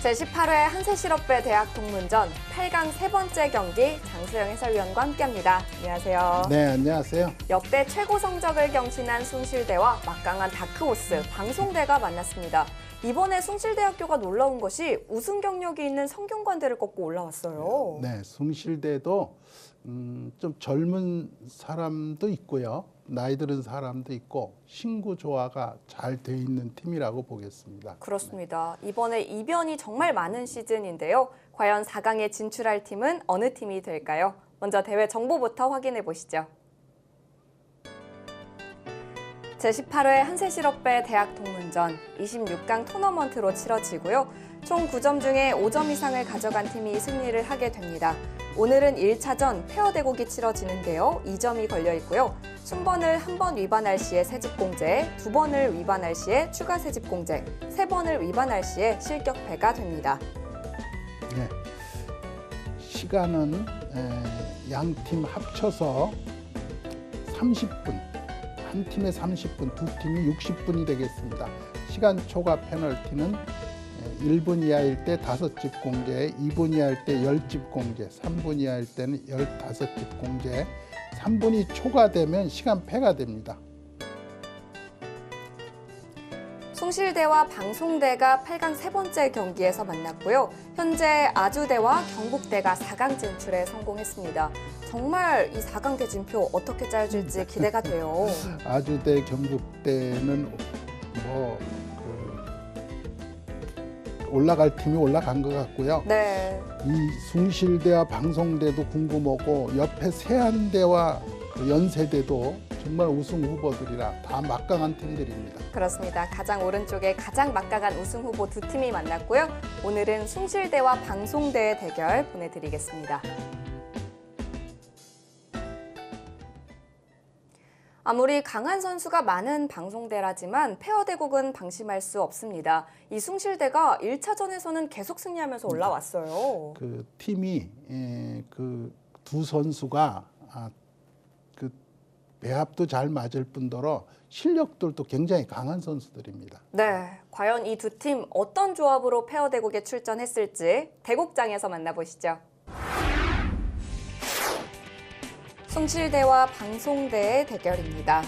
제18회 한세실업배 대학 동문전 8강 세 번째 경기 장수영 해설위원과 함께합니다. 안녕하세요. 네, 안녕하세요. 역대 최고 성적을 경신한 숭실대와 막강한 다크호스 방송대가 만났습니다. 이번에 숭실대학교가 놀라운 것이 우승 경력이 있는 성균관대를 꺾고 올라왔어요. 네, 숭실대도 좀 젊은 사람도 있고요. 나이 들은 사람도 있고 신구 조화가 잘 돼 있는 팀이라고 보겠습니다. 그렇습니다. 이번에 이변이 정말 많은 시즌인데요. 과연 4강에 진출할 팀은 어느 팀이 될까요? 먼저 대회 정보부터 확인해 보시죠. 제18회 한세실업배 대학 동문전 26강 토너먼트로 치러지고요. 총 9점 중에 5점 이상을 가져간 팀이 승리를 하게 됩니다. 오늘은 1차전 페어 대국이 치러지는데요. 2점이 걸려 있고요. 순번을 한 번 위반할 시에 세집공제, 2번을 위반할 시에 추가 세집공제, 3번을 위반할 시에 실격패가 됩니다. 네, 시간은 양 팀 합쳐서 30분, 한 팀에 30분, 두 팀이 60분이 되겠습니다. 시간 초과 페널티는 1분 이하일 때 5집 공제, 2분 이하일 때 10집 공제, 3분 이하일 때는 15집 공제, 3분이 초과되면 시간패가 됩니다. 숭실대와 방송대가 8강 세 번째 경기에서 만났고요. 현재 아주대와 경북대가 4강 진출에 성공했습니다. 정말 이 4강 대진표 어떻게 짜여질지 기대가 돼요. 아주대, 경북대는 올라갈 팀이 올라간 것 같고요. 네. 이 숭실대와 방송대도 궁금하고 옆에 세안대와 연세대도 정말 우승 후보들이라 다 막강한 팀들입니다. 그렇습니다. 가장 오른쪽에 가장 막강한 우승 후보 두 팀이 만났고요. 오늘은 숭실대와 방송대의 대결 보내드리겠습니다. 아무리 강한 선수가 많은 방송대라지만 페어 대국은 방심할 수 없습니다. 이 숭실대가 1차전에서는 계속 승리하면서 올라왔어요. 그 팀이 그 두 선수가 그 배합도 잘 맞을 뿐더러 실력들도 굉장히 강한 선수들입니다. 네, 과연 이 두 팀 어떤 조합으로 페어 대국에 출전했을지 대국장에서 만나보시죠. 숭실대와 방송대의 대결입니다.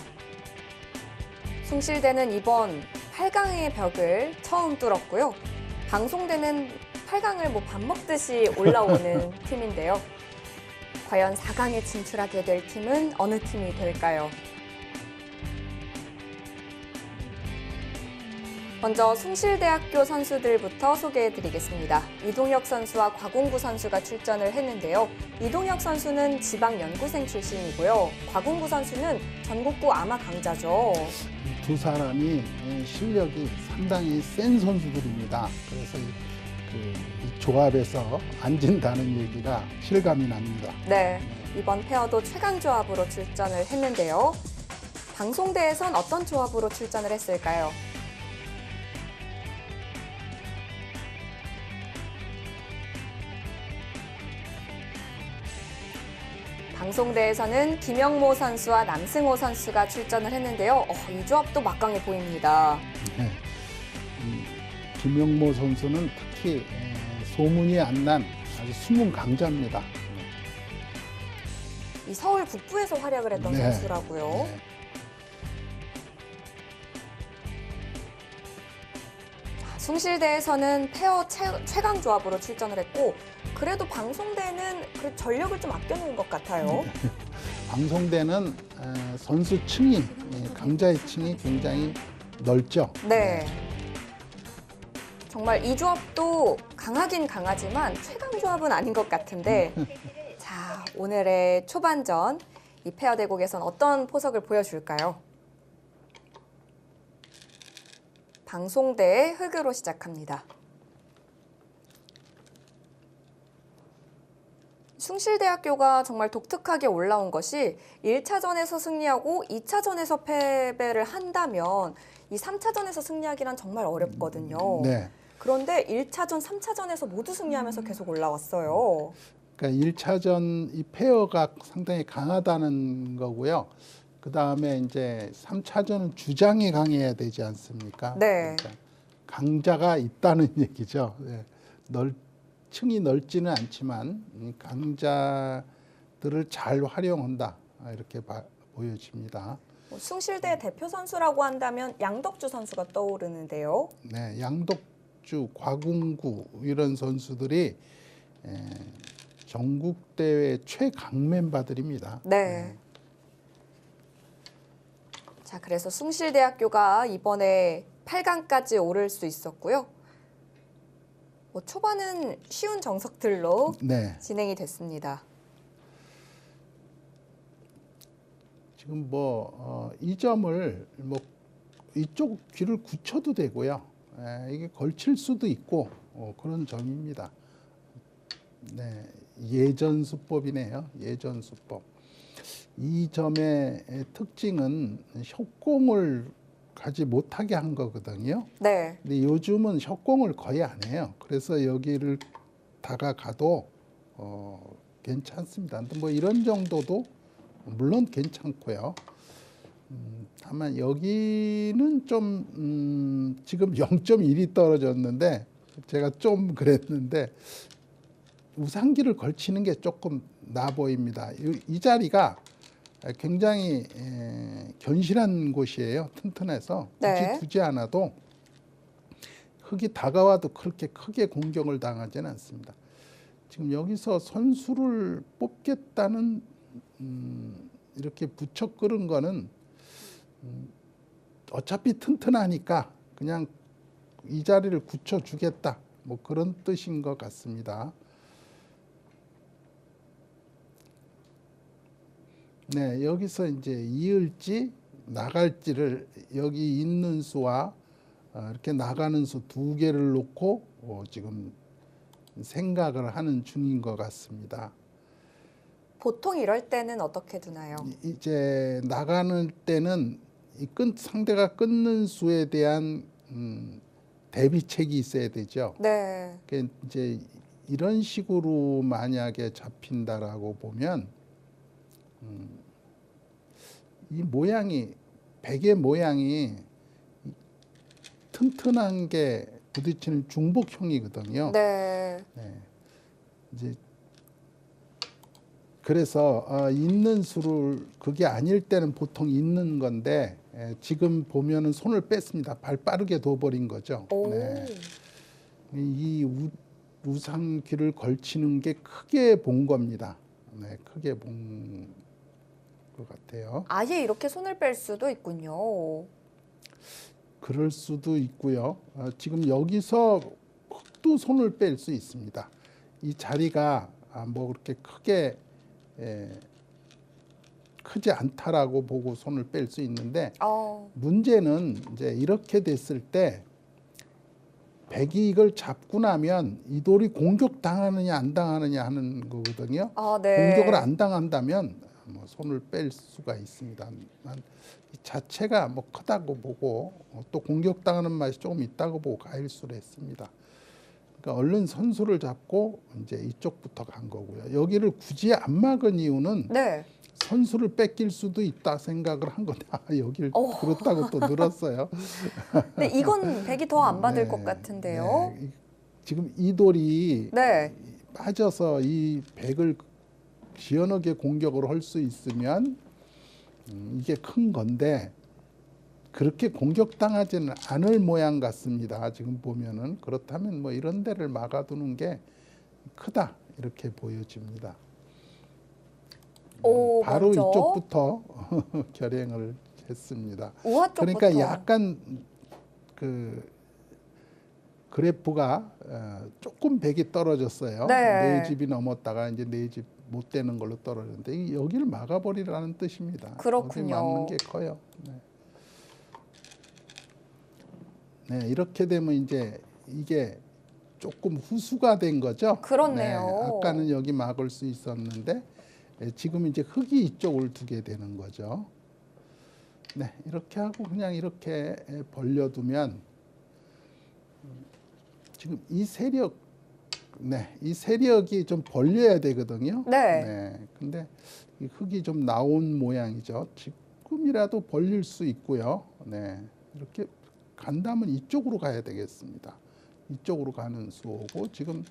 숭실대는 이번 8강의 벽을 처음 뚫었고요. 방송대는 8강을 밥 먹듯이 올라오는 팀인데요. 과연 4강에 진출하게 될 팀은 어느 팀이 될까요? 먼저 숭실대학교 선수들부터 소개해드리겠습니다. 이동혁 선수와 곽웅구 선수가 출전을 했는데요. 이동혁 선수는 지방연구생 출신이고요. 곽웅구 선수는 전국구 아마 강자죠. 두 사람이 실력이 상당히 센 선수들입니다. 그래서 이 조합에서 안 진다는 얘기가 실감이 납니다. 네, 이번 페어도 최강 조합으로 출전을 했는데요. 방송대에선 어떤 조합으로 출전을 했을까요? 방송대에서는 김영모 선수와 남승호 선수가 출전을 했는데요. 이 조합도 막강해 보입니다. 네. 김영모 선수는 특히 소문이 안 난 아주 숨은 강자입니다. 이 서울 북부에서 활약을 했던 네. 선수라고요. 네. 숭실대에서는 페어 최강 조합으로 출전을 했고 그래도 방송대는 전력을 좀 아껴놓은 것 같아요. 방송대는 선수층이 강자의 층이 굉장히 넓죠. 네. 정말 이 조합도 강하긴 강하지만 최강 조합은 아닌 것 같은데 자, 오늘의 초반전 이 페어 대국에선 어떤 포석을 보여줄까요? 방송대의 흑으로 시작합니다. 숭실대학교가 정말 독특하게 올라온 것이 1차전에서 승리하고 2차전에서 패배를 한다면 이 3차전에서 승리하기란 정말 어렵거든요. 네. 그런데 1차전, 3차전에서 모두 승리하면서 계속 올라왔어요. 그러니까 1차전 이 페어가 상당히 강하다는 거고요. 그 다음에 이제 3차전은 주장이 강해야 되지 않습니까? 네. 그러니까 강자가 있다는 얘기죠. 네. 층이 넓지는 않지만 강자들을 잘 활용한다, 이렇게 보여집니다. 숭실대 대표 선수라고 한다면 양덕주 선수가 떠오르는데요. 네, 양덕주, 곽웅구 이런 선수들이 전국 대회 최강 멤버들입니다. 네. 자, 그래서 숭실대학교가 이번에 8강까지 오를 수 있었고요. 초반은 쉬운 정석들로 네. 진행이 됐습니다. 지금 이 점을 이쪽 귀를 굳혀도 되고요. 이게 걸칠 수도 있고 그런 점입니다. 네, 예전 수법이네요. 예전 수법. 이 점의 특징은 협공을 가지 못하게 한 거거든요. 네. 근데 요즘은 협공을 거의 안 해요. 그래서 여기를 다가가도 괜찮습니다. 근데 이런 정도도 물론 괜찮고요. 다만 여기는 좀 지금 0.1이 떨어졌는데 제가 좀 그랬는데 우상기를 걸치는 게 조금 나 보입니다. 이 자리가 굉장히 견실한 곳이에요. 튼튼해서 굳이 네. 두지 않아도 흙이 다가와도 그렇게 크게 공격을 당하지는 않습니다. 지금 여기서 선수를 뽑겠다는 이렇게 부쩍 끓은 거는 어차피 튼튼하니까 그냥 이 자리를 굳혀주겠다, 그런 뜻인 것 같습니다. 네, 여기서 이제 이을지 나갈지를 여기 있는 수와 이렇게 나가는 수 두 개를 놓고 지금 생각을 하는 중인 것 같습니다. 보통 이럴 때는 어떻게 두나요? 이제 나가는 때는 상대가 끊는 수에 대한 대비책이 있어야 되죠. 네. 그러니까 이제 이런 식으로 만약에 잡힌다라고 보면 이 모양이, 백의 모양이 튼튼한 게 부딪히는 중복형이거든요. 네. 네. 이제 그래서 있는 수를 그게 아닐 때는 보통 있는 건데 지금 보면은 손을 뺐습니다. 발 빠르게 둬버린 거죠. 오. 네. 이 우상귀를 걸치는 게 크게 본 겁니다. 네, 크게 본 것 같아요. 아예 이렇게 손을 뺄 수도 있군요. 그럴 수도 있고요. 지금 여기서 흙도 손을 뺄 수 있습니다. 이 자리가 그렇게 크게 크지 않다라고 보고 손을 뺄 수 있는데 문제는 이제 이렇게 됐을 때 백이 이걸 잡고 나면 이 돌이 공격당하느냐 안 당하느냐 하는 거거든요. 네. 공격을 안 당한다면 손을 뺄 수가 있습니다. 이 자체가 크다고 보고 또 공격당하는 맛이 조금 있다고 보고 가일수를 했습니다. 그러니까 얼른 선수를 잡고 이제 이쪽부터 간 거고요. 여기를 굳이 안 막은 이유는 네. 선수를 뺏길 수도 있다 생각을 한 건데 여기를 그렇다고 또 늘었어요. 근데 이건 백이 더 안 받을 네, 것 같은데요. 네. 지금 이 돌이 네. 빠져서 이 백을 시원하게 공격을 할 수 있으면 이게 큰 건데 그렇게 공격당하지는 않을 모양 같습니다. 지금 보면은 그렇다면 이런 데를 막아두는 게 크다 이렇게 보여집니다. 바로 먼저 이쪽부터 결행을 했습니다. 우하 쪽부터. 그러니까 약간 그래프가 조금 백이 떨어졌어요. 네. 4집이 넘었다가 이제 4집 못 되는 걸로 떨어졌는데 여기를 막아버리라는 뜻입니다. 그렇군요. 여기 막는 게 커요. 네, 이렇게 되면 이제 이게 조금 후수가 된 거죠. 그렇네요. 네, 아까는 여기 막을 수 있었는데 지금 이제 흙이 이쪽을 두게 되는 거죠. 네, 이렇게 하고 그냥 이렇게 벌려두면 지금 이 세력, 이 세력이 좀 벌려야 되거든요. 네. 근데 이 흙이 좀 나온 모양이죠. 지금이라도 벌릴 수 있고요. 네, 이렇게 간다면 이쪽으로 가야 되겠습니다. 이쪽으로 가는 수호고 지금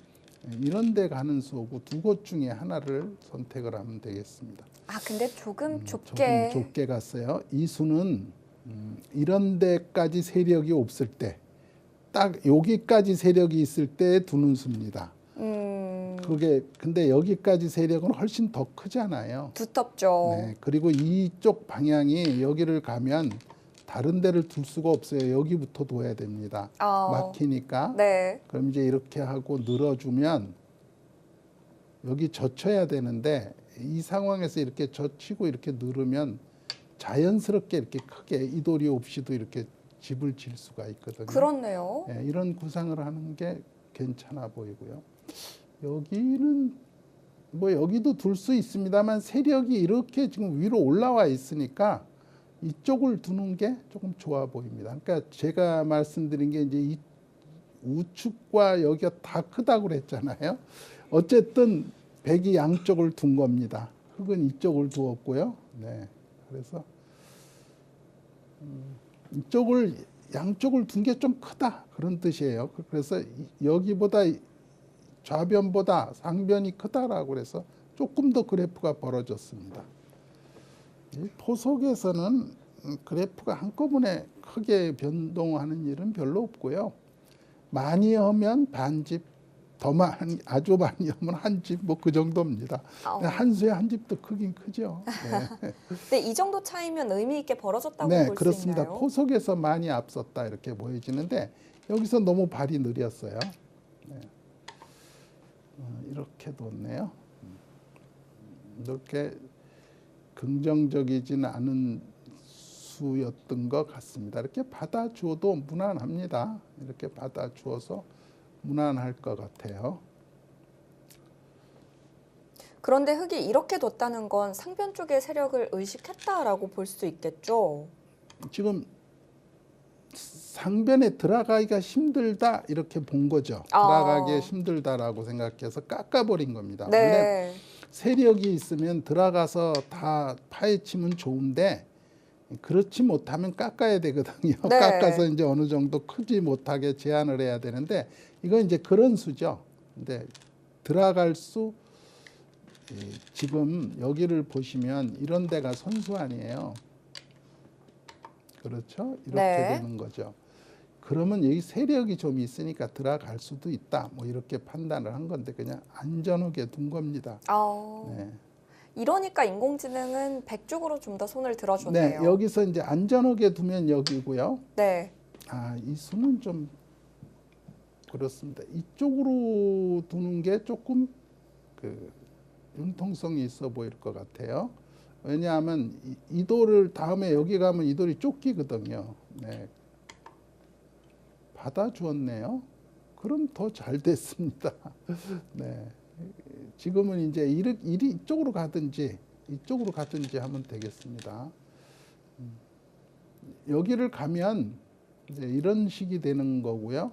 이런 데 가는 수호고 두 곳 중에 하나를 선택을 하면 되겠습니다. 아, 근데 조금 조금 좁게. 좁게 갔어요. 이 수는 이런 데까지 세력이 없을 때, 딱 여기까지 세력이 있을 때 두는 수입니다. 그게 근데 여기까지 세력은 훨씬 더 크잖아요. 두텁죠. 네, 그리고 이쪽 방향이 여기를 가면 다른 데를 둘 수가 없어요. 여기부터 둬야 됩니다. 막히니까. 네. 그럼 이제 이렇게 하고 늘어주면 여기 젖혀야 되는데 이 상황에서 이렇게 젖히고 이렇게 늘으면 자연스럽게 이렇게 크게 이도리 없이도 이렇게 집을 질 수가 있거든요. 그렇네요. 네, 이런 구상을 하는 게 괜찮아 보이고요. 여기는 뭐 여기도 둘 수 있습니다만 세력이 이렇게 지금 위로 올라와 있으니까 이쪽을 두는 게 조금 좋아 보입니다. 그러니까 제가 말씀드린 게 이제 이 우측과 여기가 다 크다고 그랬잖아요. 어쨌든 백이 양쪽을 둔 겁니다. 흑은 이쪽을 두었고요. 네, 그래서 이쪽을 양쪽을 둔 게 좀 크다 그런 뜻이에요. 그래서 여기보다 좌변보다 상변이 크다라고 그래서 조금 더 그래프가 벌어졌습니다. 이 포석에서는 그래프가 한꺼번에 크게 변동하는 일은 별로 없고요. 많이 하면 반집, 더 많이, 아주 많이 하면 한 집, 뭐 그 정도입니다. 한 수에 한 집도 크긴 크죠. 네. 근데 이 정도 차이면 의미 있게 벌어졌다고 네, 볼 수 그렇습니다. 있나요? 포석에서 많이 앞섰다 이렇게 보여지는데 여기서 너무 발이 느렸어요. 네. 이렇게 뒀네요. 이렇게 긍정적이진 않은 수였던 것 같습니다. 이렇게 받아주어도 무난합니다. 이렇게 받아주어서 무난할 것 같아요. 그런데 흑이 이렇게 뒀다는 건 상변 쪽의 세력을 의식했다라고 볼 수 있겠죠? 지금 상변에 들어가기가 힘들다 이렇게 본 거죠. 들어가기 힘들다라고 생각해서 깎아버린 겁니다. 네. 원래 세력이 있으면 들어가서 다 파헤치면 좋은데 그렇지 못하면 깎아야 되거든요. 네. 깎아서 이제 어느 정도 크지 못하게 제한을 해야 되는데 이건 이제 그런 수죠. 근데 들어갈 수 지금 여기를 보시면 이런 데가 선수 아니에요. 그렇죠? 이렇게 네. 되는 거죠. 그러면 여기 세력이 좀 있으니까 들어갈 수도 있다. 뭐 이렇게 판단을 한 건데 그냥 안전하게 둔 겁니다. 네. 이러니까 인공지능은 백 쪽으로 좀 더 손을 들어줬네요. 네, 여기서 이제 안전하게 두면 여기고요. 네. 아, 이 수는 좀 그렇습니다. 이쪽으로 두는 게 조금 그 융통성이 있어 보일 것 같아요. 왜냐하면 이 돌을 다음에 여기 가면 이 돌이 쫓기거든요. 네. 받아주었네요. 그럼 더 잘 됐습니다. 네. 지금은 이제 이쪽으로 가든지 이쪽으로 가든지 하면 되겠습니다. 여기를 가면 이제 이런 식이 되는 거고요.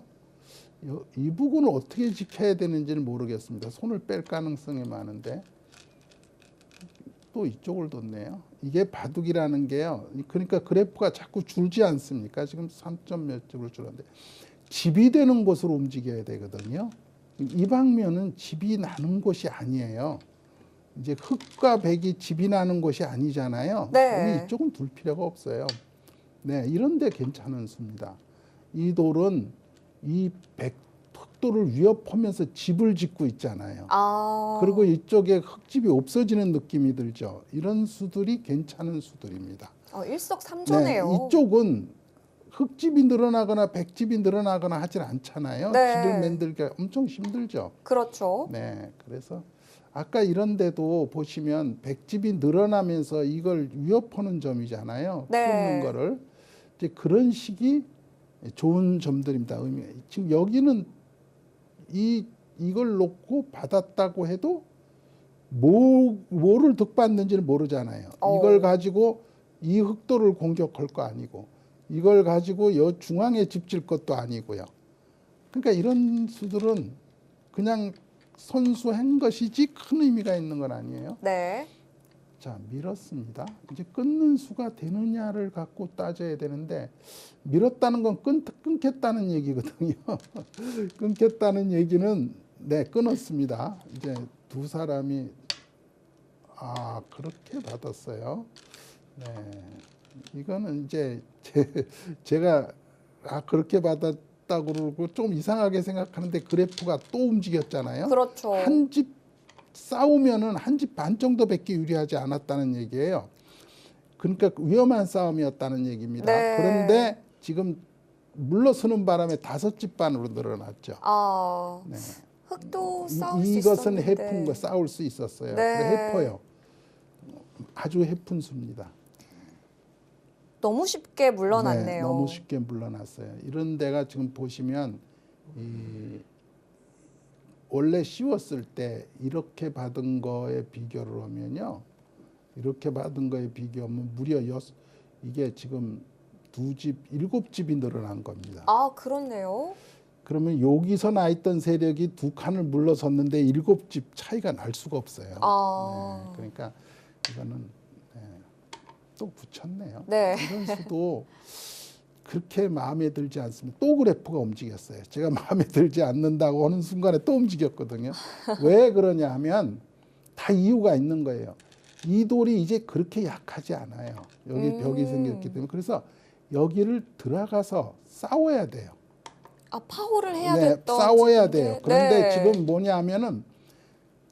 이 부분을 어떻게 지켜야 되는지는 모르겠습니다. 손을 뺄 가능성이 많은데 또 이쪽을 뒀네요. 이게 바둑이라는 게요. 그러니까 그래프가 자꾸 줄지 않습니까? 지금 3점 몇 쪽을 줄었는데 집이 되는 곳으로 움직여야 되거든요. 이 방면은 집이 나는 곳이 아니에요. 이제 흑과 백이 집이 나는 곳이 아니잖아요. 네. 그러면 이쪽은 둘 필요가 없어요. 네, 이런데 괜찮은 수입니다. 이 돌은 이 흑돌을 위협하면서 집을 짓고 있잖아요. 그리고 이쪽에 흑집이 없어지는 느낌이 들죠. 이런 수들이 괜찮은 수들입니다. 일석삼조네요. 네, 이쪽은 흑집이 늘어나거나 백집이 늘어나거나 하질 않잖아요. 네. 집을 만들기가 엄청 힘들죠. 그렇죠. 네, 그래서 아까 이런 데도 보시면 백집이 늘어나면서 이걸 위협하는 점이잖아요. 네. 키우는 거를. 이제 그런 식이 좋은 점들입니다. 지금 여기는 이걸 놓고 받았다고 해도 뭐를 득받는지는 모르잖아요. 이걸 가지고 이 흑도를 공격할 거 아니고 이걸 가지고 여 중앙에 집질 것도 아니고요. 그러니까 이런 수들은 그냥 선수한 것이지 큰 의미가 있는 건 아니에요. 네. 자, 밀었습니다. 이제 끊는 수가 되느냐를 갖고 따져야 되는데 밀었다는 건 끊겠다는 얘기거든요. 끊겠다는 얘기는 네, 끊었습니다. 이제 두 사람이 그렇게 받았어요. 네. 이거는 이제 제가 그렇게 받았다고 그러고 좀 이상하게 생각하는데 그래프가 또 움직였잖아요. 그렇죠. 한 집 싸우면은 한 집 반 정도밖에 유리하지 않았다는 얘기예요. 그러니까 위험한 싸움이었다는 얘기입니다. 네. 그런데 지금 물러서는 바람에 5집 반으로 늘어났죠. 네. 흑도 싸울 수 이것은 있었는데. 해픈 거 싸울 수 있었어요. 네. 그래 해퍼요. 아주 해픈 수입니다. 너무 쉽게 물러났네요. 네, 너무 쉽게 물러났어요. 이런 데가 지금 보시면 원래 씌웠을 때 이렇게 받은 거에 비교를 하면요. 이렇게 받은 거에 비교하면 무려 이게 지금 2집, 7집이 늘어난 겁니다. 그렇네요. 그러면 여기서 나 있던 세력이 2칸을 물러섰는데 7집 차이가 날 수가 없어요. 네, 그러니까 이거는 또 붙였네요. 네. 이런 수도 그렇게 마음에 들지 않습니다. 또 그래프가 움직였어요. 제가 마음에 들지 않는다고 하는 순간에 또 움직였거든요. 왜 그러냐 하면 다 이유가 있는 거예요. 이 돌이 이제 그렇게 약하지 않아요. 여기 벽이 생겼기 때문에. 그래서 여기를 들어가서 싸워야 돼요. 파호를 해야 네, 됐던 싸워야 집인데. 돼요. 그런데 네. 지금 뭐냐 하면은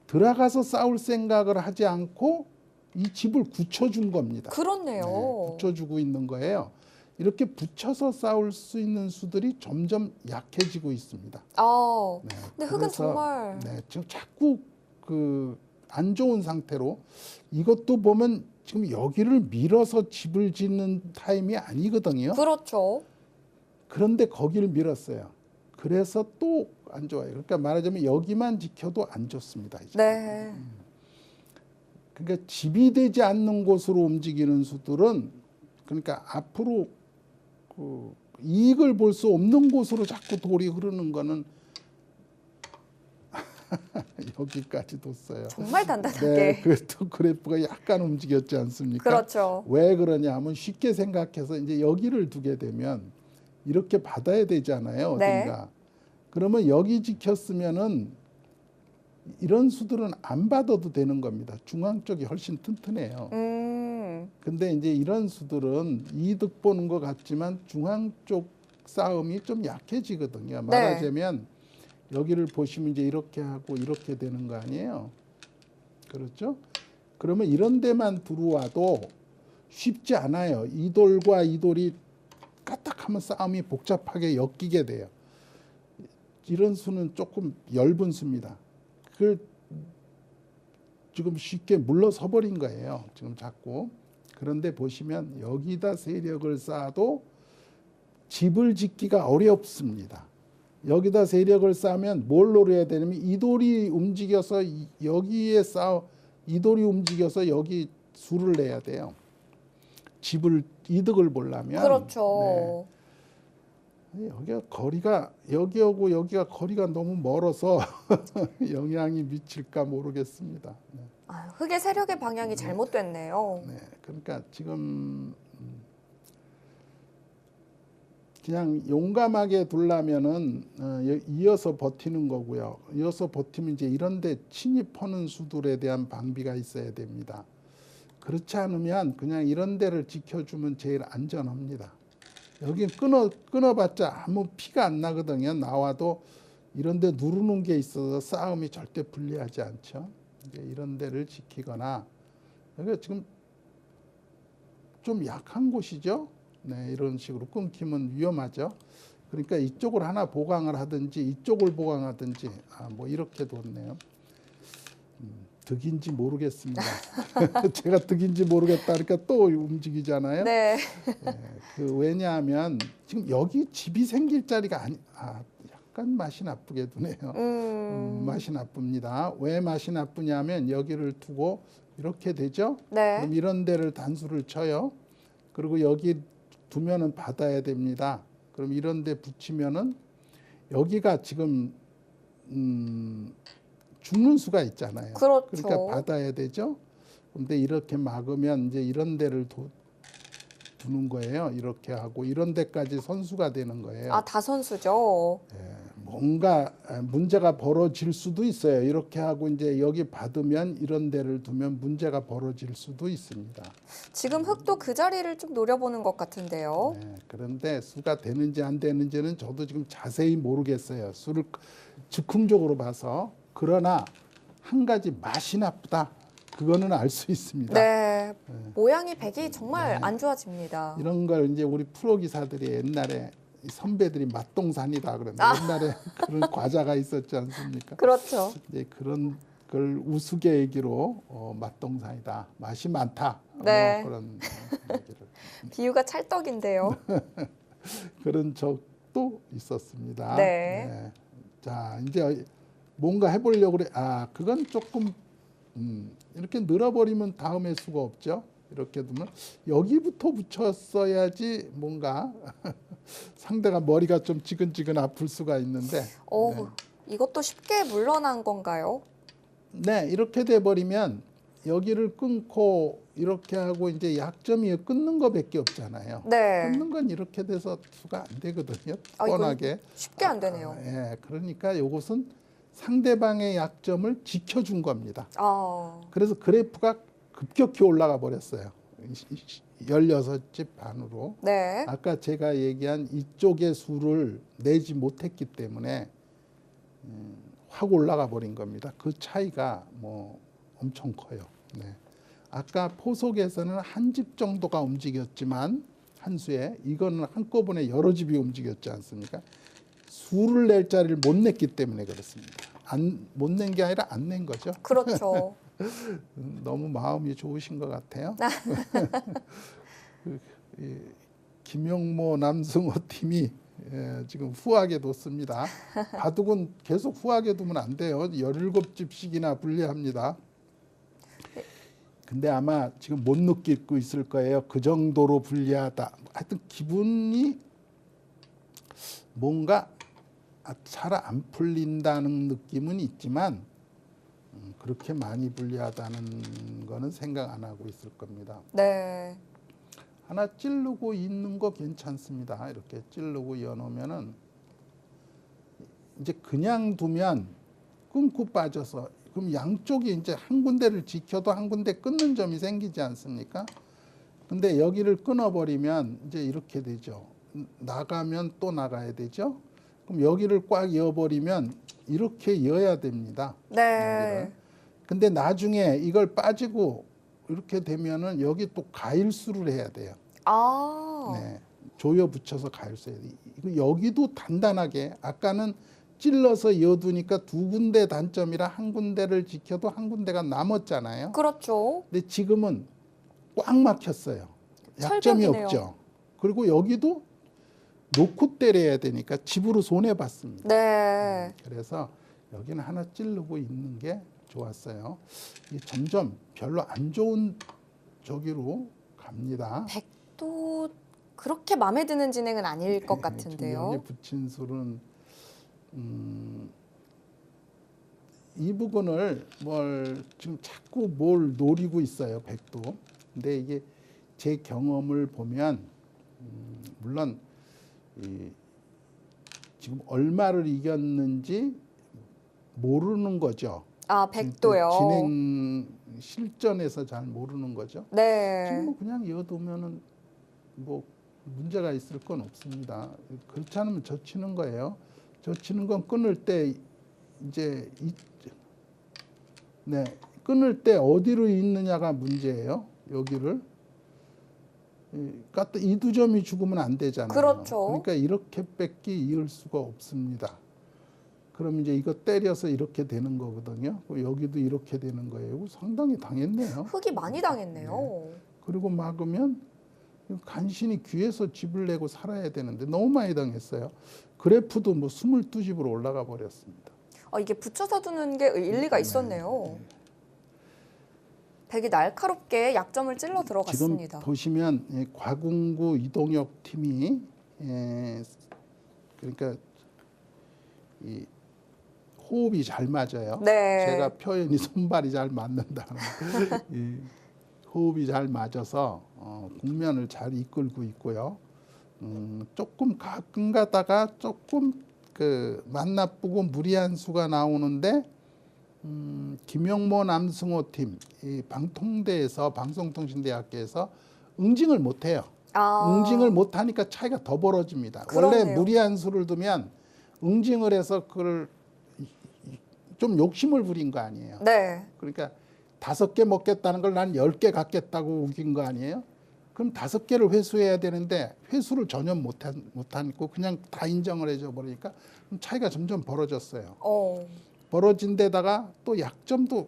들어가서 싸울 생각을 하지 않고 이 집을 굳혀준 겁니다. 그렇네요. 네, 붙여주고 있는 거예요. 이렇게 붙여서 싸울 수 있는 수들이 점점 약해지고 있습니다. 근데 흑은 그래서, 정말 지금 자꾸 안 좋은 상태로 이것도 보면 지금 여기를 밀어서 집을 짓는 타임이 아니거든요. 그렇죠. 그런데 거기를 밀었어요. 그래서 또 안 좋아요. 그러니까 말하자면 여기만 지켜도 안 좋습니다. 이제. 네. 그러니까 집이 되지 않는 곳으로 움직이는 수들은 그러니까 앞으로 이익을 볼 수 없는 곳으로 자꾸 돌이 흐르는 거는 여기까지 뒀어요. 정말 단단하게. 네, 그래도 그래프가 약간 움직였지 않습니까? 그렇죠. 왜 그러냐 하면 쉽게 생각해서 이제 여기를 두게 되면 이렇게 받아야 되잖아요. 네. 어딘가. 그러면 여기 지켰으면은 이런 수들은 안 받아도 되는 겁니다. 중앙 쪽이 훨씬 튼튼해요. 근데 이제 이런 수들은 이득 보는 것 같지만 중앙 쪽 싸움이 좀 약해지거든요. 말하자면 여기를 보시면 이제 이렇게 하고 이렇게 되는 거 아니에요. 그렇죠? 그러면 이런 데만 들어와도 쉽지 않아요. 이 돌과 이 돌이 까딱하면 싸움이 복잡하게 엮이게 돼요. 이런 수는 조금 엷은 수입니다. 그걸 지금 쉽게 물러서 버린 거예요. 지금 자꾸. 그런데 보시면 여기다 세력을 쌓아도 집을 짓기가 어렵습니다. 여기다 세력을 쌓으면 뭘 노려야 되냐면 이 돌이 움직여서 여기에 이 돌이 움직여서 여기 수를 내야 돼요. 집을 이득을 보려면. 그렇죠. 네. 여기가 거리가 여기하고 여기가 거리가 너무 멀어서 영향이 미칠까 모르겠습니다. 네. 흑의 세력의 방향이 잘못됐네요. 네, 그러니까 지금 그냥 용감하게 둘라면은 이어서 버티는 거고요. 이어서 버티면 이제 이런데 침입하는 수들에 대한 방비가 있어야 됩니다. 그렇지 않으면 그냥 이런 데를 지켜주면 제일 안전합니다. 여기 끊어봤자 아무 피가 안 나거든요. 나와도 이런 데 누르는 게 있어서 싸움이 절대 불리하지 않죠. 이제 이런 데를 지키거나 여기가 지금 좀 약한 곳이죠. 네, 이런 식으로 끊기면 위험하죠. 그러니까 이쪽을 하나 보강을 하든지 이쪽을 보강하든지 뭐 이렇게 뒀네요. 득인지 모르겠습니다. 제가 득인지 모르겠다 그러니까 또 움직이잖아요. 네. 네, 왜냐하면 지금 여기 집이 생길 자리가 약간 맛이 나쁘게 두네요. 맛이 나쁩니다. 왜 맛이 나쁘냐면 여기를 두고 이렇게 되죠. 네. 그럼 이런 데를 단수를 쳐요. 그리고 여기 두면은 받아야 됩니다. 그럼 이런 데 붙이면은 여기가 지금 죽는 수가 있잖아요. 그렇죠. 그러니까 받아야 되죠. 근데 이렇게 막으면 이제 이런 데를 두는 거예요. 이렇게 하고 이런 데까지 선수가 되는 거예요. 아, 다 선수죠. 뭔가 문제가 벌어질 수도 있어요. 이렇게 하고 이제 여기 받으면 이런 데를 두면 문제가 벌어질 수도 있습니다. 지금 흑도 그 자리를 좀 노려보는 것 같은데요. 네, 그런데 수가 되는지 안 되는지는 저도 지금 자세히 모르겠어요. 수를 즉흥적으로 봐서. 그러나 한 가지 맛이 나쁘다. 그거는 알 수 있습니다. 네, 모양이 백이 정말 안 좋아집니다. 이런 걸 이제 우리 프로 기사들이 옛날에 선배들이 맛동산이다 그러는데 옛날에 그런 과자가 있었지 않습니까? 그렇죠. 이제 그런 걸 우스갯얘기로 맛동산이다, 맛이 많다, 네. 뭐 그런 얘기를 비유가 찰떡인데요. 그런 적도 있었습니다. 네. 자, 이제 뭔가 해보려고 그래. 아, 그건 조금 이렇게 늘어버리면 다음에 수가 없죠. 이렇게 두면 여기부터 붙였어야지 뭔가 상대가 머리가 좀 지근지근 아플 수가 있는데. 오, 이것도 쉽게 물러난 건가요? 네, 이렇게 돼 버리면 여기를 끊고 이렇게 하고 이제 약점이 끊는 거밖에 없잖아요. 네. 끊는 건 이렇게 돼서 수가 안 되거든요. 아, 이건 뻔하게. 쉽게 안 되네요. 예, 그러니까 이것은 상대방의 약점을 지켜준 겁니다. 그래서 그래프가 급격히 올라가 버렸어요. 16집 반으로. 네. 아까 제가 얘기한 이쪽의 수를 내지 못했기 때문에 확 올라가 버린 겁니다. 그 차이가 뭐 엄청 커요. 네. 아까 포속에서는 한 집 정도가 움직였지만 한 수에 이거는 한꺼번에 여러 집이 움직였지 않습니까? 수를 낼 자리를 못 냈기 때문에 그렇습니다. 못 낸 게 아니라 안 낸 거죠. 그렇죠. 너무 마음이 좋으신 것 같아요. 김용모 남승호 팀이 지금 후하게 뒀습니다. 바둑은 계속 후하게 두면 안 돼요. 17집씩이나 불리합니다. 근데 아마 지금 못 느끼고 있을 거예요. 그 정도로 불리하다. 하여튼 기분이 뭔가 잘 안 풀린다는 느낌은 있지만 그렇게 많이 불리하다는 거는 생각 안 하고 있을 겁니다. 네. 하나 찌르고 있는 거 괜찮습니다. 이렇게 찌르고 여놓으면은 이제 그냥 두면 끊고 빠져서 그럼 양쪽이 이제 한 군데를 지켜도 한 군데 끊는 점이 생기지 않습니까? 근데 여기를 끊어버리면 이제 이렇게 되죠. 나가면 또 나가야 되죠. 그럼 여기를 꽉 이어버리면 이렇게 이어야 됩니다. 네. 여기를. 근데 나중에 이걸 빠지고 이렇게 되면은 여기 또 가일수를 해야 돼요. 네, 조여 붙여서 가일수 해야 돼요. 여기도 단단하게 아까는 찔러서 이어두니까 두 군데 단점이라 한 군데를 지켜도 한 군데가 남았잖아요. 그렇죠. 근데 지금은 꽉 막혔어요. 약점이 철벽이네요. 없죠. 그리고 여기도 놓고 때려야 되니까 집으로 손해 봤습니다. 네. 그래서 여기는 하나 찌르고 있는 게 좋았어요. 이게 점점 별로 안 좋은 저기로 갑니다. 백도 그렇게 마음에 드는 진행은 아닐 것 지금 같은데요. 여기 붙인 술은 이 부분을 지금 자꾸 뭘 노리고 있어요. 백도. 근데 이게 제 경험을 보면 물론 지금 얼마를 이겼는지 모르는 거죠. 백도요. 진행 실전에서 잘 모르는 거죠. 네. 지금 뭐 그냥 이어두면은 뭐 문제가 있을 건 없습니다. 그렇지 않으면 젖히는 거예요. 젖히는 건 끊을 때 이제 끊을 때 어디로 있느냐가 문제예요. 여기를. 그러니까 이 두 점이 죽으면 안 되잖아요. 그렇죠. 그러니까 이렇게밖에 이을 수가 없습니다. 그럼 이제 이거 때려서 이렇게 되는 거거든요. 여기도 이렇게 되는 거예요. 상당히 당했네요. 흙이 많이 당했네요. 그리고 막으면 간신히 귀에서 집을 내고 살아야 되는데 너무 많이 당했어요. 그래프도 뭐 22집으로 올라가 버렸습니다. 이게 붙여서 두는 게 일리가 있었네요. 백이 날카롭게 약점을 찔러 들어갔습니다. 지금 보시면 과궁구 이동혁 팀이 그러니까 이 호흡이 잘 맞아요. 네. 제가 표현이 손발이 잘 맞는다. 호흡이 잘 맞아서 국면을 잘 이끌고 있고요. 조금 가끔 가다가 조금 그 맛 나쁘고 무리한 수가 나오는데 김용모 남승호 팀, 이 방통대에서 방송통신대학교에서 응징을 못해요. 응징을 못하니까 차이가 더 벌어집니다. 그러네요. 원래 무리한 수를 두면 응징을 해서 그걸 좀 욕심을 부린 거 아니에요. 네. 그러니까 5개 먹겠다는 걸 난 10개 갖겠다고 우긴 거 아니에요? 그럼 5개를 회수해야 되는데 회수를 전혀 못하고 그냥 다 인정을 해줘 버리니까 차이가 점점 벌어졌어요. 벌어진 데다가 또 약점도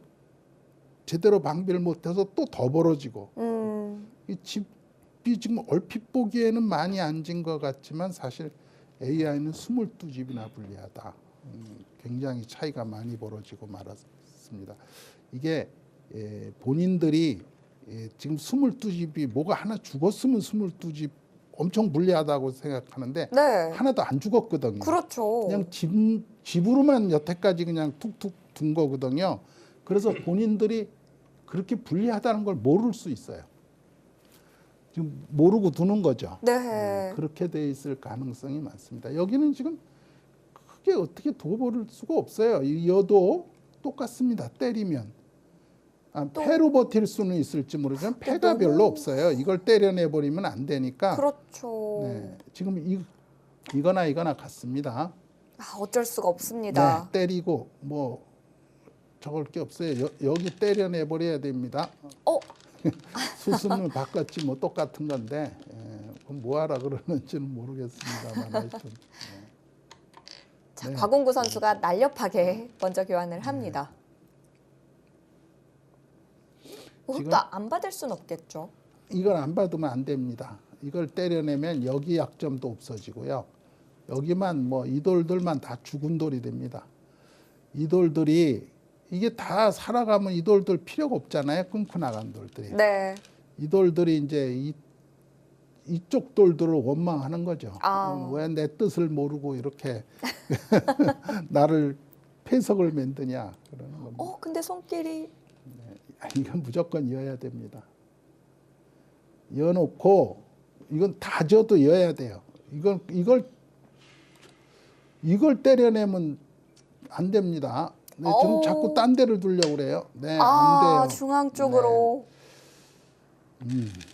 제대로 방비를 못해서 또 더 벌어지고 이 집이 지금 얼핏 보기에는 많이 앉은 것 같지만 사실 AI는 22집이나 불리하다. 굉장히 차이가 많이 벌어지고 말았습니다. 이게 본인들이 지금 22집이 뭐가 하나 죽었으면 22집 엄청 불리하다고 생각하는데 네. 하나도 안 죽었거든요. 그렇죠. 그냥 집으로만 여태까지 그냥 툭툭 둔 거거든요. 그래서 본인들이 그렇게 불리하다는 걸 모를 수 있어요. 지금 모르고 두는 거죠. 네. 그렇게 돼 있을 가능성이 많습니다. 여기는 지금 크게 어떻게 둬버릴 수가 없어요. 이 여도 똑같습니다. 때리면. 패로 버틸 수는 있을지 모르지만 패가 별로 없어요. 이걸 때려내버리면 안 되니까. 그렇죠. 네, 지금 이거나 같습니다. 어쩔 수가 없습니다. 네, 때리고 뭐 적을 게 없어요. 여기 때려내버려야 됩니다. 수순을 바꿨지 뭐 똑같은 건데 그럼 뭐하라 그러는지는 모르겠습니다만 하여튼. 자, 곽웅구 선수가 날렵하게 먼저 교환을 합니다. 훅도 안 받을 수는 없겠죠. 이걸 안 받으면 안 됩니다. 이걸 때려내면 여기 약점도 없어지고요. 여기만 뭐 이 돌들만 다 죽은 돌이 됩니다. 이 돌들이 이게 다 살아가면 이 돌들 필요가 없잖아요. 끊고 나간 돌들이. 네. 이 돌들이 이제 이쪽 돌들을 원망하는 거죠. 왜 내 뜻을 모르고 이렇게 나를 패석을 만드냐 그러는 겁니다. 근데 손길이 이건 무조건 이어야 됩니다. 이어놓고 이건 다 져도 이어야 돼요. 이걸 때려내면 안 됩니다. 네, 지금 자꾸 딴 데를 두려고 그래요. 네, 안 돼요. 중앙 쪽으로.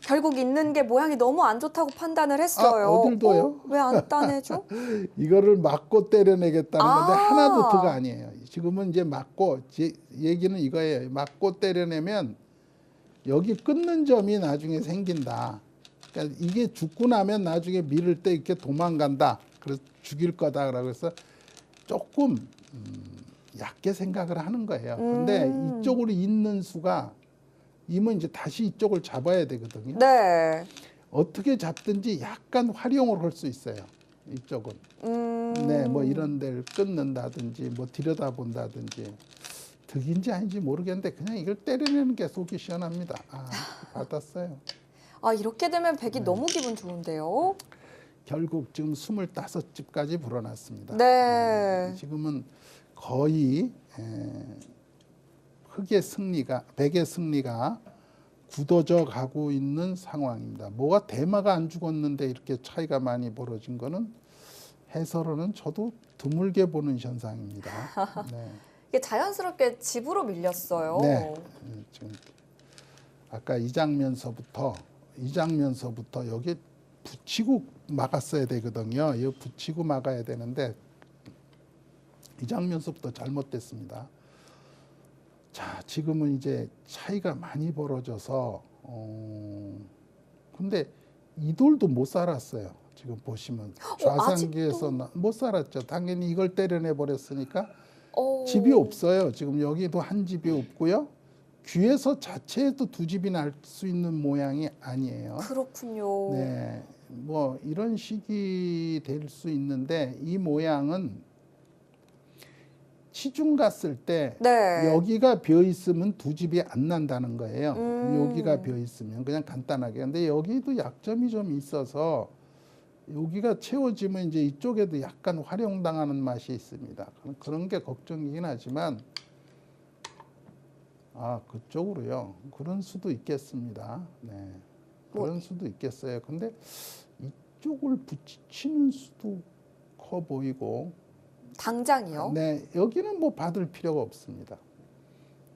결국 있는 게 모양이 너무 안 좋다고 판단을 했어요. 어딜 둬요? 왜 안 따내죠? 이거를 맞고 때려내겠다는 건데 하나도 득가 아니에요. 지금은 이제 맞고 얘기는 이거예요. 맞고 때려내면 여기 끊는 점이 나중에 생긴다. 그러니까 이게 죽고 나면 나중에 밀을 때 이렇게 도망간다. 그래서 죽일 거다라고 해서 조금 얕게 생각을 하는 거예요. 근데 이쪽으로 있는 수가 이면 이제 다시 이쪽을 잡아야 되거든요. 네. 어떻게 잡든지 약간 활용을 할 수 있어요. 이쪽은. 네, 뭐 이런 데를 끊는다든지 뭐 들여다본다든지 득인지 아닌지 모르겠는데 그냥 이걸 때려내는 게 속이 시원합니다. 받았어요. 이렇게 되면 백이 너무 기분 좋은데요. 결국 지금 25집까지 불어났습니다. 네. 지금은 거의 백의 승리가 굳어져 가고 있는 상황입니다. 뭐가 대마가 안 죽었는데 이렇게 차이가 많이 벌어진 거는 해설로는 저도 드물게 보는 현상입니다. 네. 이게 자연스럽게 집으로 밀렸어요. 네. 지금 아까 이 장면서부터 여기 붙이고 막았어야 되거든요. 이거 붙이고 막아야 되는데 이 장면서부터 잘못됐습니다. 자, 지금은 이제 차이가 많이 벌어져서 근데 이 돌도 못 살았어요. 지금 보시면 좌상기에서 못 살았죠. 당연히 이걸 때려내 버렸으니까 집이 없어요. 지금 여기도 한 집이 없고요. 귀에서 자체에도 두 집이 날 수 있는 모양이 아니에요. 그렇군요. 네, 뭐 이런 식이 될 수 있는데 이 모양은 시중 갔을 때 여기가 비어 있으면 두 집이 안 난다는 거예요. 여기가 비어 있으면 그냥 간단하게. 근데 여기도 약점이 좀 있어서 여기가 채워지면 이제 이쪽에도 약간 활용당하는 맛이 있습니다. 그런 게 걱정이긴 하지만 아, 그쪽으로요. 그런 수도 있겠습니다. 네. 그런 수도 있겠어요. 근데 이쪽을 붙이는 수도 커 보이고. 당장이요? 네, 여기는 뭐 받을 필요가 없습니다.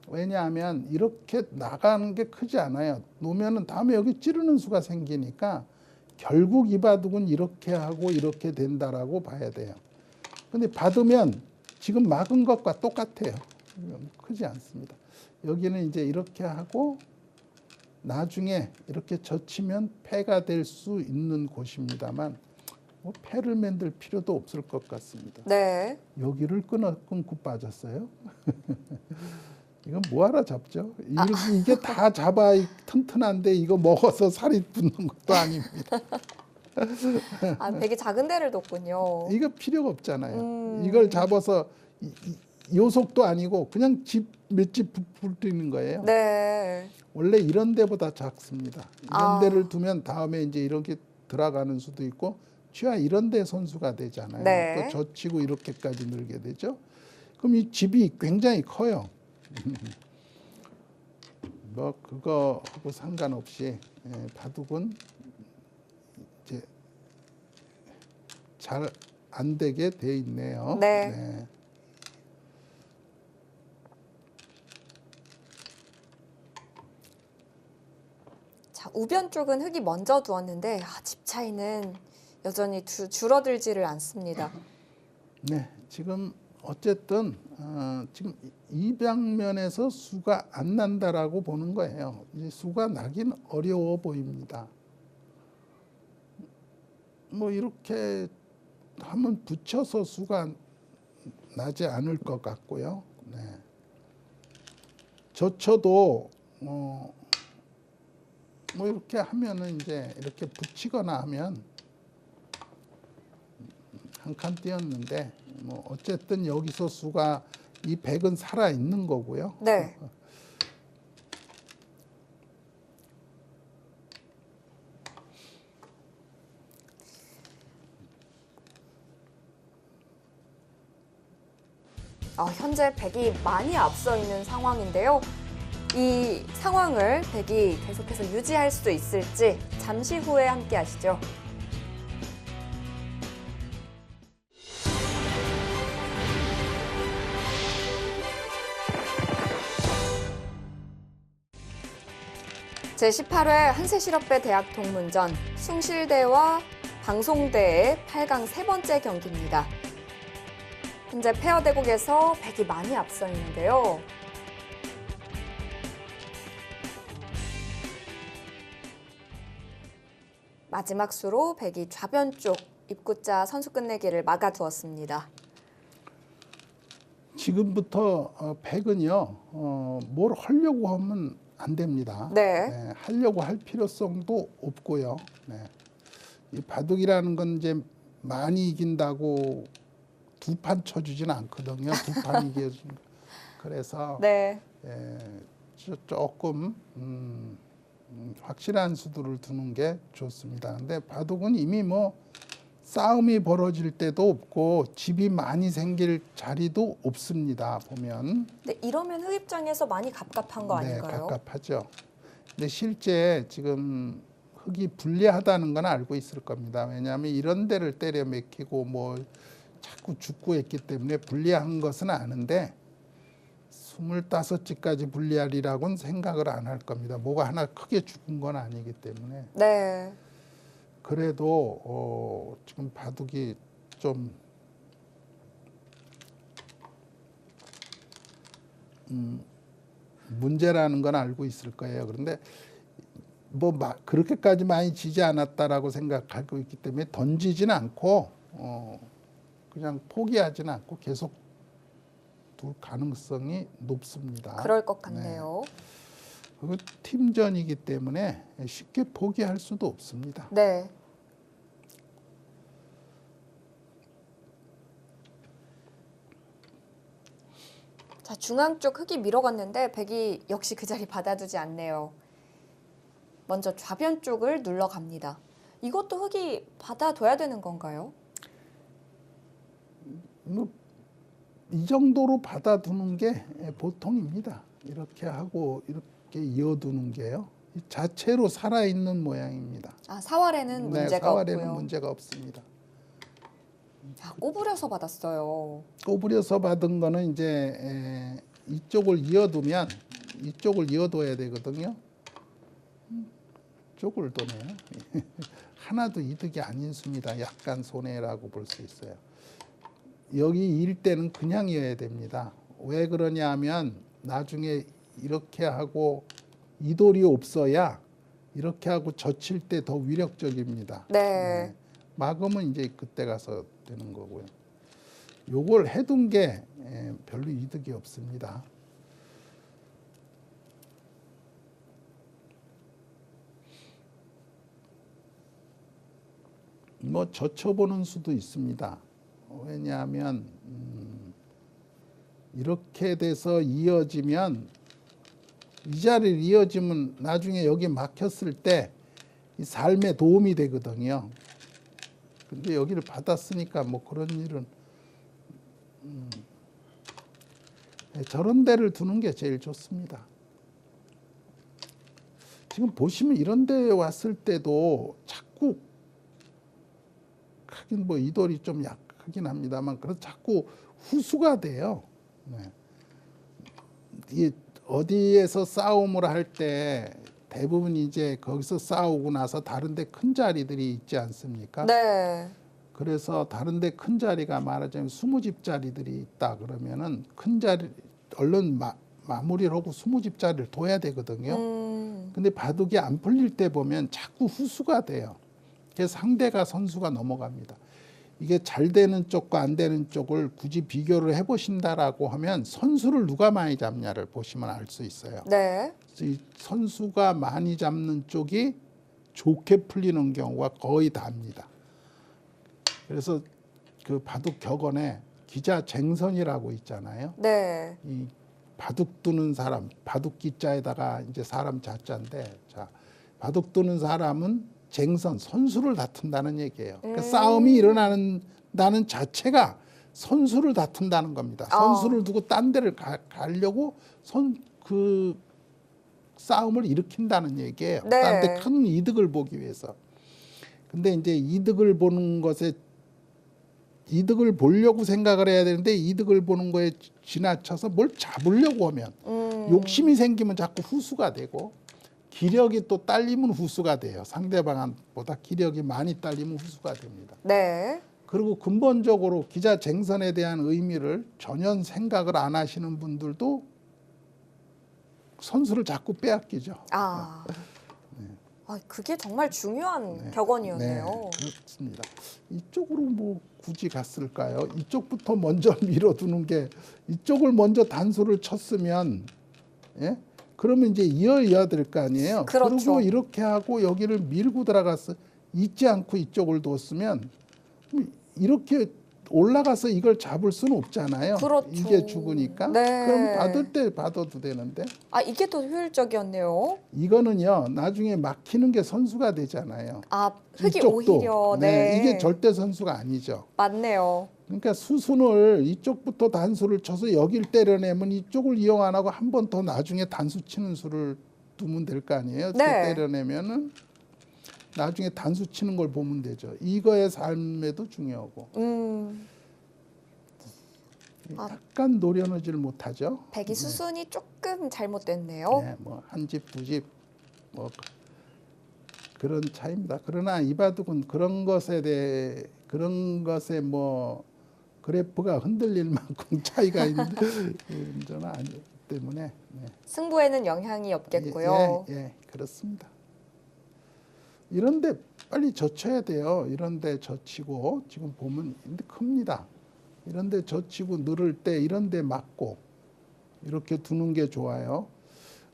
왜냐하면 이렇게 나가는 게 크지 않아요. 놓으면은 다음에 여기 찌르는 수가 생기니까 결국 이 바둑은 이렇게 하고 이렇게 된다라고 봐야 돼요. 근데 받으면 지금 막은 것과 똑같아요. 크지 않습니다. 여기는 이제 이렇게 하고 나중에 이렇게 젖히면 패가 될 수 있는 곳입니다만 뭐 패를 만들 필요도 없을 것 같습니다. 네. 여기를 끊고 빠졌어요. 이건 뭐하러 잡죠? 이게 다 잡아 튼튼한데 이거 먹어서 살이 붙는 것도 아닙니다. 아, 백이 작은 데를 뒀군요. 이거 필요가 없잖아요. 이걸 잡아서 요속도 아니고 그냥 몇 집 붙이는 거예요. 네. 원래 이런 데보다 작습니다. 이런 아. 데를 두면 다음에 이제 이렇게 들어가는 수도 있고 취하 이런 데 선수가 되잖아요. 네. 또 젖히고 이렇게까지 늘게 되죠. 그럼 이 집이 굉장히 커요. 뭐 그거하고 상관없이 바둑은 이제 잘 안 되게 돼 있네요. 네. 네. 자, 우변 쪽은 흙이 먼저 두었는데 집 차이는 여전히 줄어들지를 않습니다. 네, 지금 어쨌든 지금 이 방면에서 수가 안 난다라고 보는 거예요. 이제 수가 나긴 어려워 보입니다. 뭐 이렇게 하면 붙여서 수가 나지 않을 것 같고요. 네. 젖혀도 뭐 이렇게 하면은 이제 이렇게 붙이거나 하면 한 칸 띄었는데 뭐 어쨌든 여기서 수가 이 백은 살아 있는 거고요. 네. 현재 백이 많이 앞서 있는 상황인데요. 이 상황을 백이 계속해서 유지할 수 있을지 잠시 후에 함께 하시죠. 제18회 한세실업배 대학 동문전 숭실대와 방송대의 8강 세 번째 경기입니다. 현재 페어 대국에서 백이 많이 앞서 있는데요. 마지막 수로 백이 좌변 쪽 입구자 선수 끝내기를 막아두었습니다. 지금부터 백은요 뭘 하려고 하면 안 됩니다. 네. 하려고 할 필요성도 없고요. 네. 이 바둑이라는 건 이제 많이 이긴다고 두 판 쳐주지는 않거든요. 두 판 이겨주는. 그래서 네. 조금 확실한 수두를 두는 게 좋습니다. 근데 바둑은 이미 뭐 싸움이 벌어질 때도 없고 집이 많이 생길 자리도 없습니다. 보면. 네, 이러면 흑 입장에서 많이 갑갑한 거 네, 아닌가요? 갑갑하죠. 근데 실제 지금 흙이 불리하다는 건 알고 있을 겁니다. 왜냐하면 이런 데를 때려 맥히고 뭐 자꾸 죽고 했기 때문에 불리한 것은 아는데 25집까지 불리하리라고는 생각을 안 할 겁니다. 뭐가 하나 크게 죽은 건 아니기 때문에. 네. 그래도 지금 바둑이 좀 문제라는 건 알고 있을 거예요. 그런데 뭐 그렇게까지 많이 지지 않았다라고 생각하고 있기 때문에 던지지는 않고 그냥 포기하지는 않고 계속 둘 가능성이 높습니다. 그럴 것 같네요. 그리고 팀전이기 때문에 쉽게 포기할 수도 없습니다. 네. 자, 중앙 쪽 흙이 밀어갔는데 백이 역시 그 자리 받아두지 않네요. 먼저 좌변 쪽을 눌러갑니다. 이것도 흙이 받아둬야 되는 건가요? 뭐 이 정도로 받아두는 게 보통입니다. 이렇게 하고 이렇게 이어두는 게요. 이 자체로 살아있는 모양입니다. 아, 사활에는 네, 문제가 사활에는 없고요. 문제가 없습니다. 아, 꼬부려서 받았어요. 꼬부려서 받은 거는 이제 이쪽을 이어두면 이쪽을 이어둬야 되거든요. 이쪽을 도네요. 하나도 이득이 아닌 수입니다. 약간 손해라고 볼 수 있어요. 여기 일 때는 그냥 이어야 됩니다. 왜 그러냐 하면 나중에 이렇게 하고 이돌이 없어야 이렇게 하고 젖힐 때 더 위력적입니다. 네. 막으면 이제 그때 가서 되는 거고요. 요걸 해둔 게 별로 이득이 없습니다. 뭐 젖혀보는 수도 있습니다. 왜냐하면 이렇게 돼서 이어지면 이 자리를 이어지면 나중에 여기 막혔을 때 이 삶에 도움이 되거든요. 근데 여기를 받았으니까 뭐 그런 일은 저런 데를 두는 게 제일 좋습니다. 지금 보시면 이런 데 왔을 때도 자꾸 하긴 뭐 이돌이 좀 약하긴 합니다만 그래도 자꾸 후수가 돼요. 네. 이 어디에서 싸움을 할 때 대부분 이제 거기서 싸우고 나서 다른 데 큰 자리들이 있지 않습니까? 네. 그래서 다른 데 큰 자리가 말하자면 20집 자리들이 있다 그러면은 큰 자리 얼른 마무리를 하고 20집 자리를 둬야 되거든요. 근데 바둑이 안 풀릴 때 보면 자꾸 후수가 돼요. 그래서 상대가 선수가 넘어갑니다. 이게 잘 되는 쪽과 안 되는 쪽을 굳이 비교를 해보신다라고 하면 선수를 누가 많이 잡냐를 보시면 알 수 있어요. 네. 이 선수가 많이 잡는 쪽이 좋게 풀리는 경우가 거의 다입니다. 그래서 그 바둑 격언에 기자쟁선이라고 있잖아요. 네. 이 바둑 두는 사람, 바둑 기자에다가 이제 사람 자자인데, 자, 바둑 두는 사람은 쟁선, 선수를 다툰다는 얘기예요. 그러니까 싸움이 일어나는 자체가 선수를 다툰다는 겁니다. 선수를 두고 딴 데를 가려고 그 싸움을 일으킨다는 얘기예요. 네. 딴 데 큰 이득을 보기 위해서. 근데 이제 이득을 보는 것에 이득을 보려고 생각을 해야 되는데 이득을 보는 거에 지나쳐서 뭘 잡으려고 하면 욕심이 생기면 자꾸 후수가 되고 기력이 또 딸리면 후수가 돼요. 상대방보다 기력이 많이 딸리면 후수가 됩니다. 네. 그리고 근본적으로 기자쟁선에 대한 의미를 전혀 생각을 안 하시는 분들도 선수를 자꾸 빼앗기죠. 아. 아, 그게 정말 중요한 네. 격언이었네요. 네, 그렇습니다. 이쪽으로 뭐 굳이 갔을까요? 이쪽부터 먼저 밀어두는 게 이쪽을 먼저 단수를 쳤으면 예? 그러면 이제 이어야 될 거 아니에요. 그렇죠. 그리고 이렇게 하고 여기를 밀고 들어갔어 잊지 않고 이쪽을 뒀으면 이렇게 올라가서 이걸 잡을 수는 없잖아요. 그렇죠. 이게 죽으니까. 네. 그럼 받을 때 받아도 되는데. 아, 이게 더 효율적이었네요. 이거는요. 나중에 막히는 게 선수가 되잖아요. 아, 흙이 이쪽도. 오히려 네. 이게 절대 선수가 아니죠. 맞네요. 그러니까 수순을 이쪽부터 단수를 쳐서 여길 때려내면 이쪽을 이용 안 하고 한 번 더 나중에 단수 치는 수를 두면 될 거 아니에요. 네. 때려내면은 나중에 단수 치는 걸 보면 되죠. 이거의 삶에도 중요하고. 약간 노려내질 못하죠. 백이 수순이 조금 잘못됐네요. 네, 뭐 한 집, 두 집, 뭐 그런 차이입니다. 그러나 이 바둑은 그런 것에 뭐 그래프가 흔들릴 만큼 차이가 있는 저는 아니기 때문에 네. 승부에는 영향이 없겠고요. 예, 그렇습니다. 이런데 빨리 젖혀야 돼요. 이런데 젖히고 지금 보면 큽니다. 이런데 젖히고 늘을 때 이런데 맞고 이렇게 두는 게 좋아요.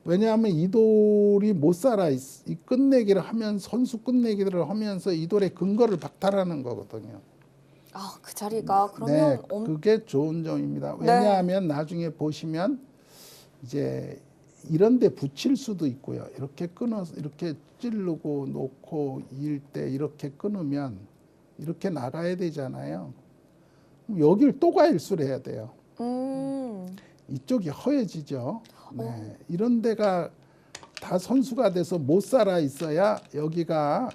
왜냐하면 이 돌이 못 살아. 이 끝내기를 하면 선수 끝내기를 하면서 이 돌의 근거를 박탈하는 거거든요. 아, 그 자리가 그러면 네, 그게 좋은 점입니다. 왜냐하면 나중에 보시면 이제 이런 데 붙일 수도 있고요. 이렇게 끊어서 이렇게 찌르고 놓고 이을 때 이렇게 끊으면 이렇게 나가야 되잖아요. 그럼 여기를 또 가일수를 해야 돼요. 이쪽이 허해지죠. 네, 이런 데가 다 선수가 돼서 못 살아 있어야 여기가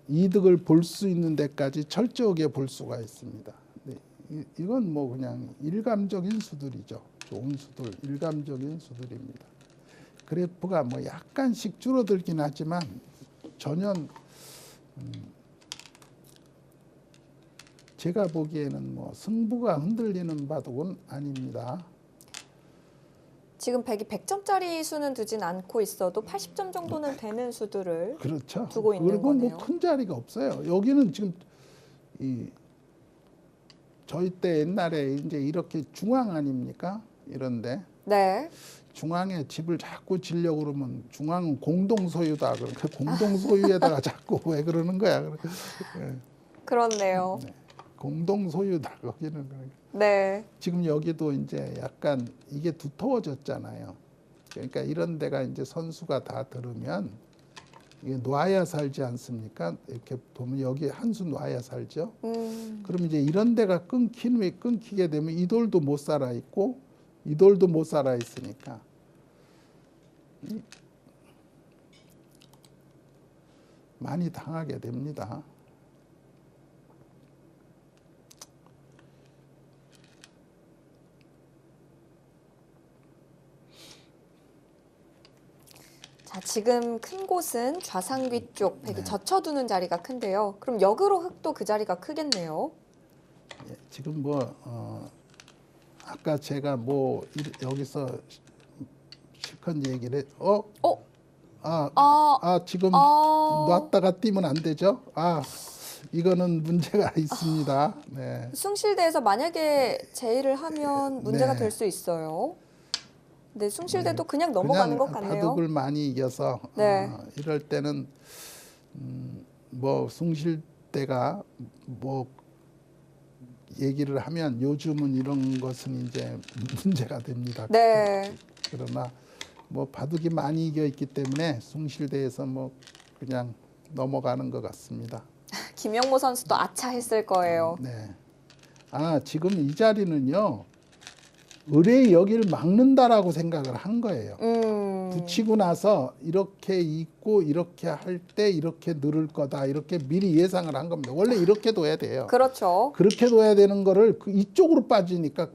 이득을 볼 수 있는 데까지 철저하게 볼 수가 있습니다. 네, 이건 뭐 그냥 일감적인 수들이죠. 좋은 수들, 일감적인 수들입니다. 그래프가 뭐 약간씩 줄어들긴 하지만 전혀 제가 보기에는 뭐 승부가 흔들리는 바둑은 아닙니다. 지금 백이 100점짜리 수는 두진 않고 있어도 80점 정도는 되는 수들을 그렇죠. 두고 있는 그리고 거네요. 뭐 큰 자리가 없어요. 여기는 지금 저희 때 옛날에 이제 이렇게 중앙 아닙니까? 이런데 네. 중앙에 집을 자꾸 지려고 그러면 중앙은 공동 소유다. 그러니까 공동 소유에다가 자꾸 왜 그러는 거야? 그렇네요. 네. 공동 소유다. 거기는 네. 지금 여기도 이제 약간 이게 두터워졌잖아요. 그러니까 이런 데가 이제 선수가 다 들으면 이게 놔야 살지 않습니까? 이렇게 보면 여기 한 수 놔야 살죠. 그럼 이제 이런 데가 끊기게 되면 이 돌도 못 살아 있고 이 돌도 못 살아 있으니까 많이 당하게 됩니다. 자, 지금 큰 곳은 좌상귀 쪽 백이 네. 젖혀두는 자리가 큰데요. 그럼 역으로 흙도 그 자리가 크겠네요. 예, 지금 뭐 아까 제가 뭐 여기서 실컷 얘기를 지금 놨다가 뛰면 안 되죠? 이거는 문제가 있습니다. 네. 숭실대에서 만약에 제의를 하면 문제가 네. 될 수 있어요. 근데 숭실대도 그냥 넘어가는 것 같네요. 바둑을 많이 이겨서 네. 이럴 때는 뭐 숭실대가 뭐 얘기를 하면 요즘은 이런 것은 이제 문제가 됩니다. 네. 그러나 뭐 바둑이 많이 이겨 있기 때문에 숭실대에서 뭐 그냥 넘어가는 것 같습니다. 김영모 선수도 아차했을 거예요. 네. 지금 이 자리는요. 의뢰의 여기를 막는다라고 생각을 한 거예요. 붙이고 나서 이렇게 있고 이렇게 할 때 이렇게 늘을 거다. 이렇게 미리 예상을 한 겁니다. 원래 이렇게 둬야 돼요. 그렇죠. 그렇게 둬야 되는 거를 이쪽으로 빠지니까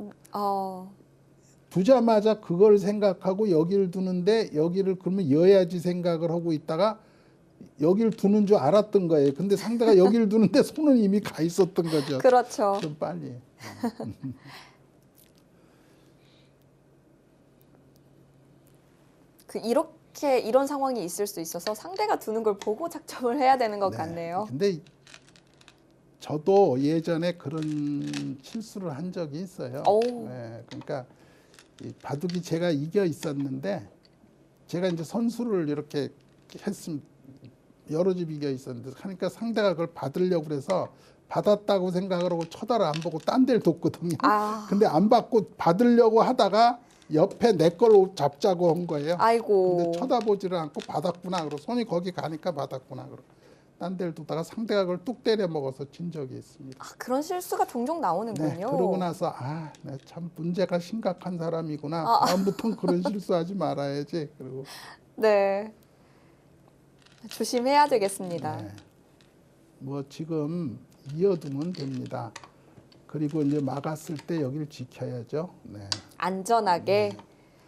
두자마자 그걸 생각하고 여기를 두는데 여기를 그러면 여야지 생각을 하고 있다가 여기를 두는 줄 알았던 거예요. 근데 상대가 여기를 두는데 손은 이미 가 있었던 거죠. 그렇죠. 좀 빨리. 이렇게 이런 상황이 있을 수 있어서 상대가 두는 걸 보고 작점을 해야 되는 것 네. 같네요. 근데 저도 예전에 그런 실수를 한 적이 있어요. 네, 그러니까 이 바둑이 제가 이겨 있었는데 제가 이제 선수를 이렇게 했으면 여러 집 이겨 있었는데 하니까 상대가 그걸 받으려고 그래서 받았다고 생각을 하고 쳐다를 안 보고 딴 데를 뒀거든요. 근데 안 받고 받으려고 하다가 옆에 내 걸로 잡자고 한 거예요. 아이고. 근데 쳐다보지를 않고 받았구나. 그러고 손이 거기 가니까 받았구나. 그러고 딴 데를 두다가 상대가 그걸 뚝 때려 먹어서 진 적이 있습니다. 그런 실수가 종종 나오는군요. 네, 그러고 나서 네, 참 문제가 심각한 사람이구나. 다음부터는 그런 실수하지 말아야지. 그리고 네. 조심해야 되겠습니다. 네, 뭐 지금 이어두면 됩니다. 그리고 이제 막았을 때 여기를 지켜야죠. 네. 안전하게.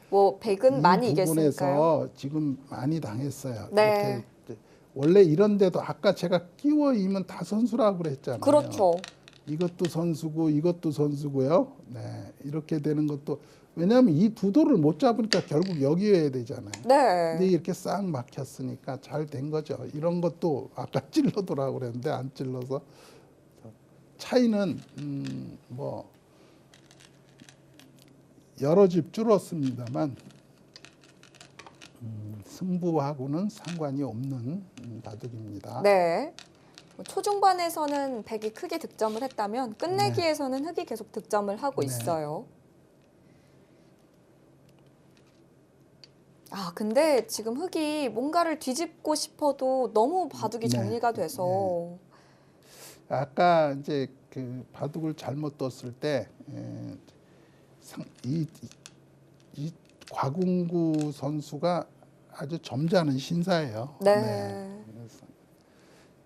뭐 백은 많이 이 이겼으니까요. 부분에서 지금 많이 당했어요. 네. 이렇게 원래 이런 데도 아까 제가 끼워 이면 다 선수라고 그랬잖아요. 그렇죠. 이것도 선수고 이것도 선수고요. 네. 이렇게 되는 것도 왜냐하면 이 두 돌을 못 잡으니까 결국 여기여야 되잖아요. 네. 근데 이렇게 싹 막혔으니까 잘 된 거죠. 이런 것도 아까 찔러더라고 그랬는데 안 찔러서 차이는 뭐 여러 집 줄었습니다만 승부하고는 상관이 없는 바둑입니다. 네. 초중반에서는 백이 크게 득점을 했다면 끝내기에서는 흑이 계속 득점을 하고 네. 있어요. 근데 지금 흑이 뭔가를 뒤집고 싶어도 너무 바둑이 네. 정리가 돼서 아까 이제 그 바둑을 잘못 뒀을 때 이 곽웅구 선수가 아주 점잖은 신사예요. 네.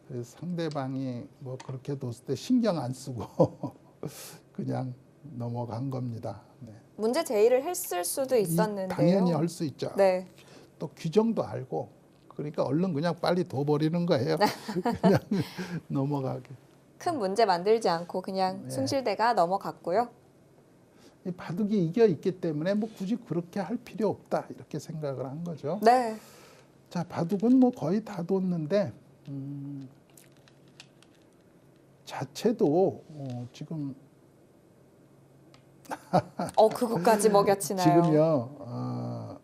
그래서 상대방이 뭐 그렇게 뒀을 때 신경 안 쓰고 그냥 넘어간 겁니다. 네. 문제 제의를 했을 수도 있었는데요. 당연히 할 수 있죠. 네. 또 규정도 알고 그러니까 얼른 그냥 빨리 둬버리는 거예요. 그냥 넘어가게. 큰 문제 만들지 않고 그냥 네. 숭실대가 넘어갔고요. 이 바둑이 이겨 있기 때문에 뭐 굳이 그렇게 할 필요 없다 이렇게 생각을 한 거죠. 네. 자, 바둑은 뭐 거의 다 뒀는데 자체도 지금 그것까지 먹여치나요? 지금요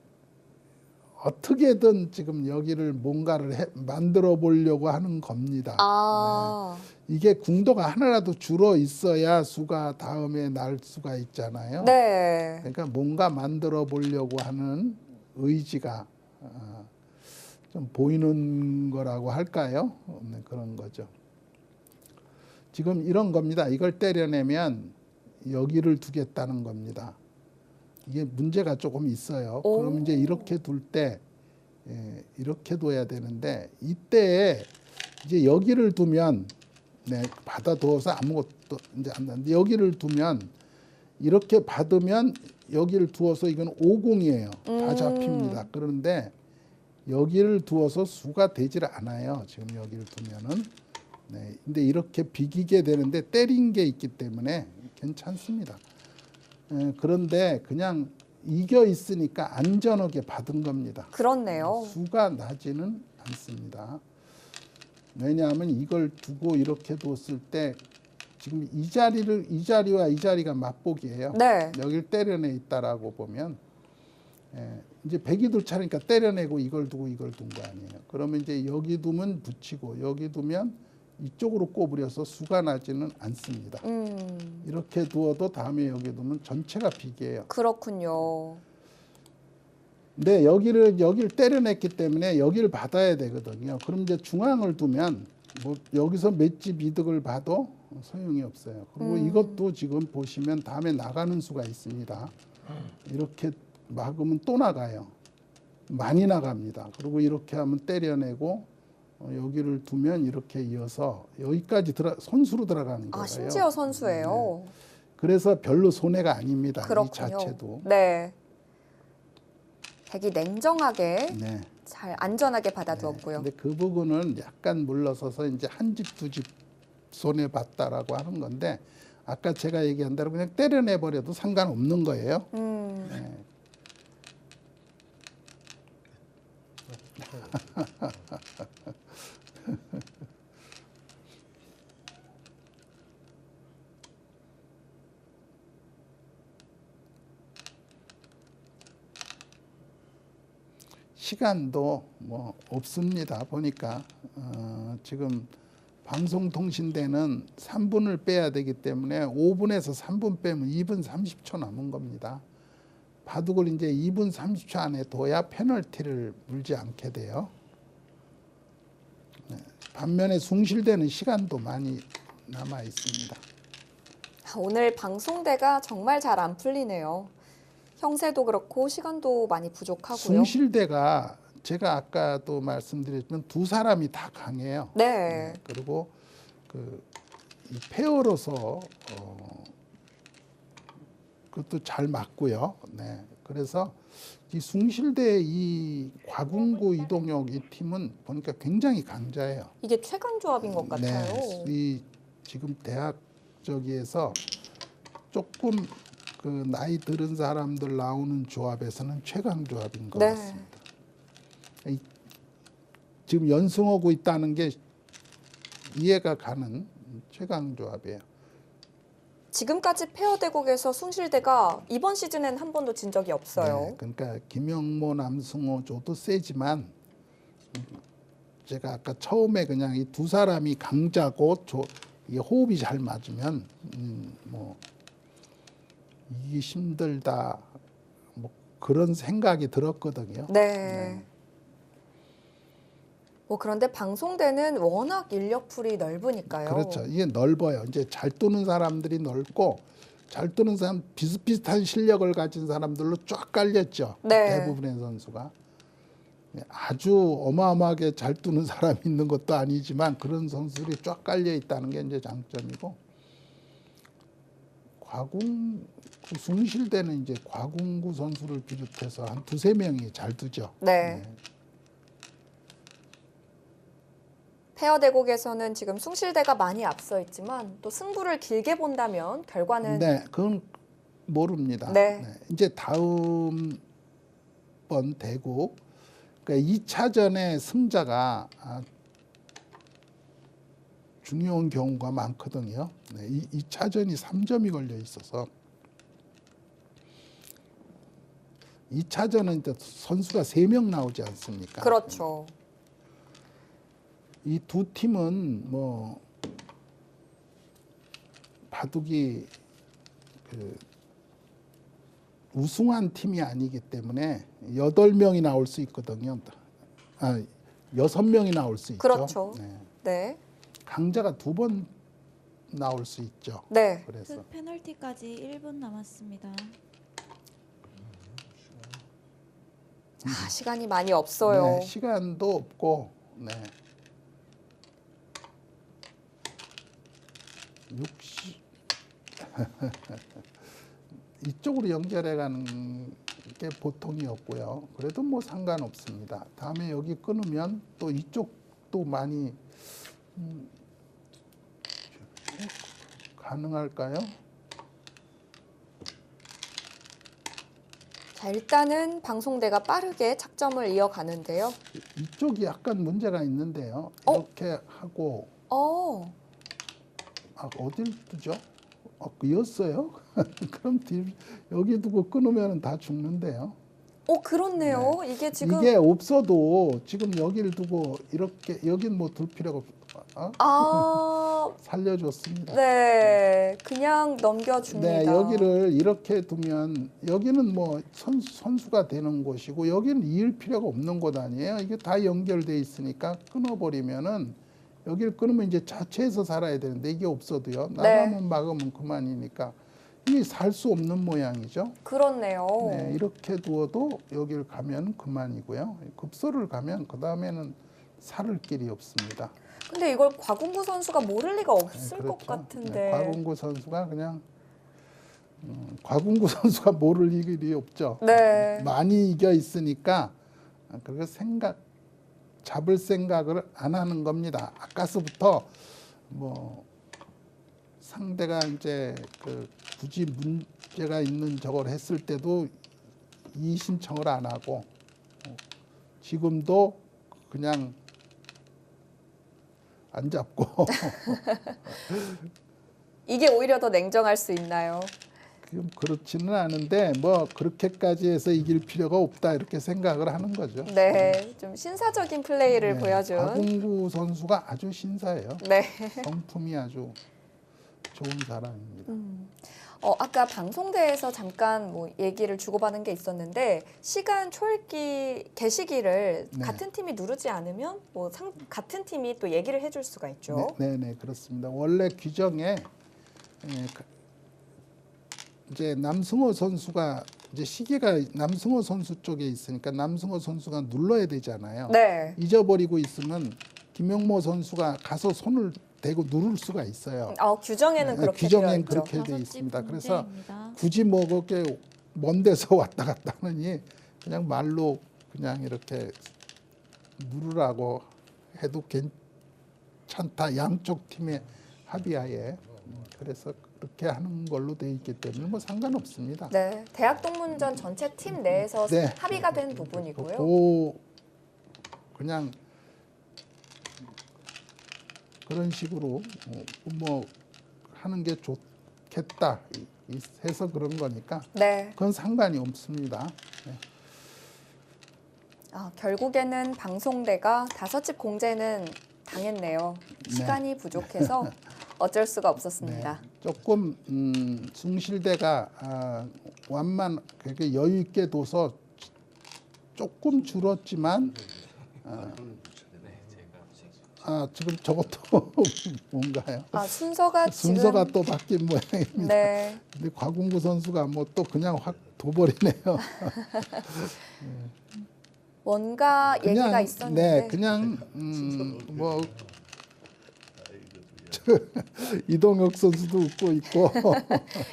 어떻게든 지금 여기를 뭔가를 만들어 보려고 하는 겁니다. 아, 이게 궁도가 하나라도 줄어 있어야 수가 다음에 날 수가 있잖아요. 네. 그러니까 뭔가 만들어 보려고 하는 의지가 좀 보이는 거라고 할까요? 네, 그런 거죠. 지금 이런 겁니다. 이걸 때려내면 여기를 두겠다는 겁니다. 이게 문제가 조금 있어요. 오. 그럼 이제 이렇게 둘 때 이렇게 둬야 되는데 이때 이제 여기를 두면 받아두어서 아무것도 이제 안 나는데 여기를 두면 이렇게 받으면 여기를 두어서 이건 오공이에요. 다 잡힙니다. 그런데 여기를 두어서 수가 되질 않아요. 지금 여기를 두면은. 네. 근데 이렇게 비기게 되는데 때린 게 있기 때문에 괜찮습니다. 그런데 그냥 이겨 있으니까 안전하게 받은 겁니다. 그렇네요. 수가 나지는 않습니다. 왜냐하면 이걸 두고 이렇게 뒀을 때 지금 이 자리와 이 자리가 맞복이에요. 네. 여기를 때려내 있다라고 보면 이제 백이 둘 차니까 때려내고 이걸 두고 이걸 둔 거 아니에요. 그러면 이제 여기 두면 붙이고 여기 두면 이쪽으로 꼬부려서 수가 나지는 않습니다. 이렇게 두어도 다음에 여기 두면 전체가 비기예요. 그렇군요. 근데 여기를 때려냈기 때문에 여기를 받아야 되거든요. 그럼 이제 중앙을 두면 뭐 여기서 맷집 이득을 봐도 소용이 없어요. 그리고 이것도 지금 보시면 다음에 나가는 수가 있습니다. 이렇게 막으면 또 나가요. 많이 나갑니다. 그리고 이렇게 하면 때려내고 여기를 두면 이렇게 이어서 여기까지 선수로 들어가는 거예요. 심지어 선수예요. 네. 그래서 별로 손해가 아닙니다. 그렇군요. 이 자체도. 네. 백이 냉정하게 네. 잘 안전하게 받아두었고요. 근데 그 부분은 약간 물러서서 이제 한 집 두 집 손해 봤다라고 하는 건데 아까 제가 얘기한 대로 그냥 때려내 버려도 상관없는 거예요. 네. 시간도 뭐 없습니다. 보니까 지금 방송통신대는 3분을 빼야 되기 때문에 5분에서 3분 빼면 2분 30초 남은 겁니다. 바둑을 이제 2분 30초 안에 둬야 페널티를 물지 않게 돼요. 네. 반면에 숭실대는 시간도 많이 남아 있습니다. 오늘 방송대가 정말 잘 안 풀리네요. 형세도 그렇고 시간도 많이 부족하고요. 숭실대가 제가 아까도 말씀드렸지만 두 사람이 다 강해요. 네. 그리고 이 페어로서 그것도 잘 맞고요. 네. 그래서 이 숭실대 이 곽웅구 이동혁 이 팀은 보니까 굉장히 강자예요. 이게 최강 조합인 것 같아요. 네. 이 지금 대학 저기에서 조금 그 나이 들은 사람들 나오는 조합에서는 최강 조합인 것 네. 같습니다. 지금 연승하고 있다는 게 이해가 가는 최강 조합이에요. 지금까지 페어 대국에서 숭실대가 이번 시즌엔 한 번도 진 적이 없어요. 네, 그러니까 김영모, 남승호 조도 세지만 제가 아까 처음에 그냥 이 두 사람이 강자고 이게 호흡이 잘 맞으면 뭐 이기 힘들다 뭐 그런 생각이 들었거든요. 네. 뭐 그런데 방송대는 워낙 인력풀이 넓으니까요. 그렇죠. 이게 넓어요. 이제 잘 뜨는 사람들이 넓고 잘 뜨는 사람 비슷비슷한 실력을 가진 사람들로 쫙 깔렸죠. 네. 대부분의 선수가. 아주 어마어마하게 잘 뜨는 사람이 있는 것도 아니지만 그런 선수들이 쫙 깔려 있다는 게 이제 장점이고, 숭실대는 이제 곽웅구 선수를 비롯해서 한 두세 명이 잘 두죠. 네. 페어 대국에서는 지금 숭실대가 많이 앞서 있지만 또 승부를 길게 본다면 결과는 네, 그건 모릅니다. 네. 이제 다음 번 대국, 그러니까 2차전의 승자가 중요한 경우가 많거든요. 네, 2차전이 3점이 걸려 있어서 2차전은 이제 선수가 3명 나오지 않습니까? 그렇죠. 이 두 팀은 뭐 바둑이 우승한 팀이 아니기 때문에 8명이 나올 수 있거든요. 6명이 나올 수 있죠. 그렇죠. 네. 네. 강자가 2번 나올 수 있죠. 네. 그래서 페널티까지 1분 남았습니다. 시간이 많이 없어요. 네, 시간도 없고, 네. 60 이쪽으로 연결해가는 게 보통이었고요. 그래도 뭐 상관없습니다. 다음에 여기 끊으면 또 이쪽도 많이 가능할까요? 자, 일단은 방송대가 빠르게 착점을 이어가는데요. 이쪽이 약간 문제가 있는데요. 이렇게 하고 어딜 두죠? 이었어요? 그럼 여기 두고 끊으면 다 죽는데요. 그렇네요. 이게 지금 이게 없어도 지금 여기를 두고 이렇게 여긴 뭐 둘 필요가 살려줬습니다. 네, 그냥 넘겨줍니다. 네, 여기를 이렇게 두면 여기는 뭐 선수가 되는 곳이고 여기는 이을 필요가 없는 곳 아니에요. 이게 다 연결돼 있으니까 끊어버리면은 여기를 끊으면 이제 자체에서 살아야 되는데 이게 없어도요. 나가면 막으면 그만이니까 이게 살 수 없는 모양이죠. 그렇네요. 네, 이렇게 두어도 여기를 가면 그만이고요. 급소를 가면 그 다음에는 살을 길이 없습니다. 근데 이걸 곽웅구 선수가 모를 리가 없을 네, 것 그렇죠. 같은데. 네, 곽웅구 선수가 그냥 곽웅구 선수가 모를 일이 없죠. 네. 많이 이겨 있으니까 그거 잡을 생각을 안 하는 겁니다. 아까서부터 뭐 상대가 이제 굳이 문제가 있는 저걸 했을 때도 이의 신청을 안 하고 지금도 그냥 안 잡고 이게 오히려 더 냉정할 수 있나요? 그렇지는 않은데 뭐 그렇게까지 해서 이길 필요가 없다 이렇게 생각을 하는 거죠. 네, 좀 신사적인 플레이를 보여준. 곽웅구 선수가 아주 신사예요. 네. 성품이 아주 좋은 사람입니다. 아까 방송대에서 잠깐 뭐 얘기를 주고받은 게 있었는데 시간 초읽기 게시기를 네. 같은 팀이 누르지 않으면 뭐 같은 팀이 또 얘기를 해줄 수가 있죠. 네, 그렇습니다. 원래 규정에 이제 남승호 선수가 이제 시계가 남승호 선수 쪽에 있으니까 남승호 선수가 눌러야 되잖아요. 네. 잊어버리고 있으면 김용모 선수가 가서 손을 대고 누를 수가 있어요. 규정에는 그렇게 규정엔 되어 있죠. 그렇게 돼 있습니다. 그래서 문제입니다. 굳이 뭐 그렇게 먼 데서 왔다 갔다 하느니 그냥 말로 그냥 이렇게 누르라고 해도 괜찮다. 양쪽 팀의 합의하에. 그래서 그렇게 하는 걸로 돼 있기 때문에 뭐 상관없습니다. 네, 대학 동문전 전체 팀 내에서 네. 합의가 된 부분이고요. 그냥 그런 식으로 뭐 하는 게 좋겠다 해서 그런 거니까 네. 그건 상관이 없습니다. 네. 결국에는 방송대가 5집 공제는 당했네요. 시간이 부족해서 어쩔 수가 없었습니다. 네. 조금 숭실대가 그렇게 여유 있게 둬서 조금 줄었지만 지금 저것도 뭔가요? 순서가 순서가 지금 또 바뀐 모양입니다. 네. 근데 곽웅구 선수가 뭐 또 그냥 확 둬버리네요. 뭔가 얘기가 있었는데 네, 그냥 뭐 이동혁 선수도 웃고 있고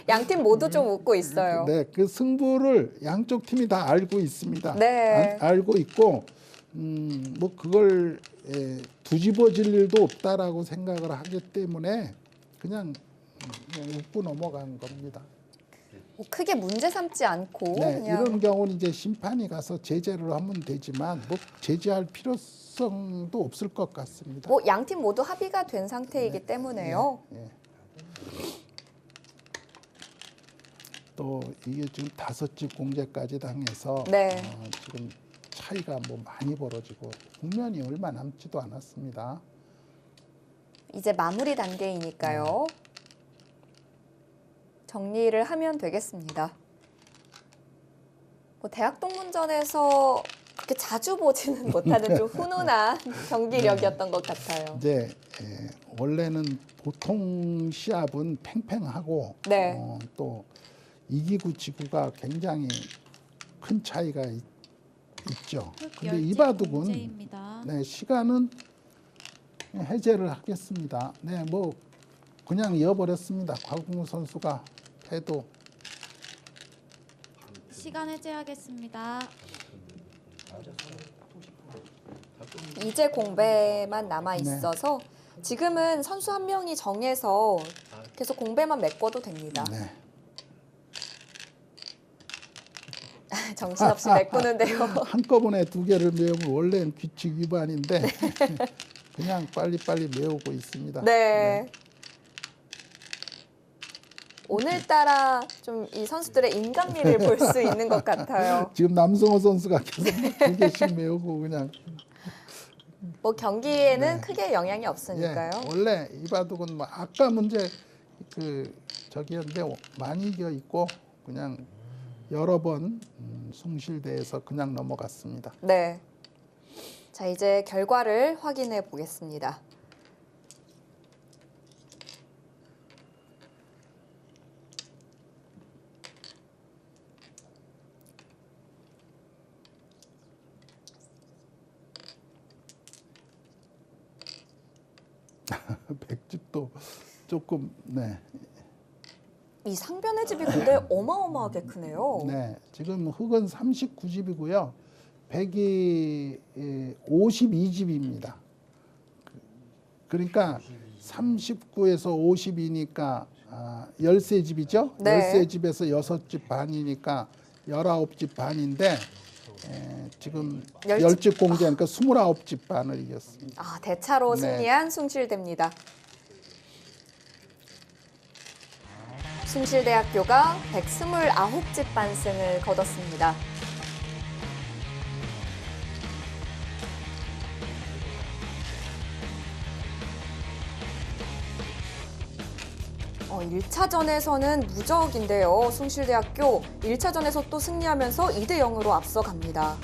양 팀 모두 좀 웃고 있어요. 네, 그 승부를 양쪽 팀이 다 알고 있습니다. 네. 알고 있고 뭐 그걸 뒤집어질 일도 없다라고 생각을 하기 때문에 그냥 웃고 넘어간 겁니다. 뭐 크게 문제 삼지 않고 네, 그냥 이런 경우는 이제 심판이 가서 제재를 하면 되지만 뭐 제재할 필요성도 없을 것 같습니다. 뭐 양 팀 모두 합의가 된 상태이기 때문에요. 예. 또 이게 지금 5집 공제까지 당해서 네. 지금 차이가 뭐 많이 벌어지고 국면이 얼마 남지도 않았습니다. 이제 마무리 단계이니까요. 정리를 하면 되겠습니다. 뭐 대학 동문전에서 그렇게 자주 보지는 못하는 좀 훈훈한 경기력이었던 것 같아요. 이제 원래는 보통 시합은 팽팽하고 네. 또 이기고 지구가 굉장히 큰 차이가 있죠. 근데 이 바둑은 문제입니다. 네, 시간은 해제를 하겠습니다. 네, 뭐 그냥 이어버렸습니다. 곽웅구 선수가 패도 시간 해제하겠습니다. 이제 공배만 남아 있어서 지금은 선수 한 명이 정해서 계속 공배만 메꿔도 됩니다. 네. 정신없이 메꾸는데요. 한꺼번에 2개를 메우면 원래는 규칙 위반인데 그냥 빨리빨리 메우고 있습니다. 네. 오늘따라 좀 이 선수들의 인간미를 볼 수 있는 것 같아요. 지금 남성호 선수가 계속 2개씩 메우고 그냥 뭐 경기에는 크게 영향이 없으니까요. 원래 이 바둑은 뭐 아까 문제 저기였는데 많이 이겨 있고 그냥 여러 번 숭실대에서 그냥 넘어갔습니다. 네. 자, 이제 결과를 확인해 보겠습니다. 백집도 조금 이 상변의 집이 근데 어마어마하게 크네요. 네, 지금 흑은 39집이고요. 백이 52집입니다. 그러니까 39에서 52니까 13집이죠. 네. 13집에서 6집 반이니까 19집 반인데 지금 10집 공제니까 29집 반을 이겼습니다. 대차로 네. 승리한 숭실대입니다. 숭실대학교가 129집 반승을 거뒀습니다. 어, 1차전에서는 무적인데요. 숭실대학교 1차전에서 또 승리하면서 2대 0으로 앞서갑니다.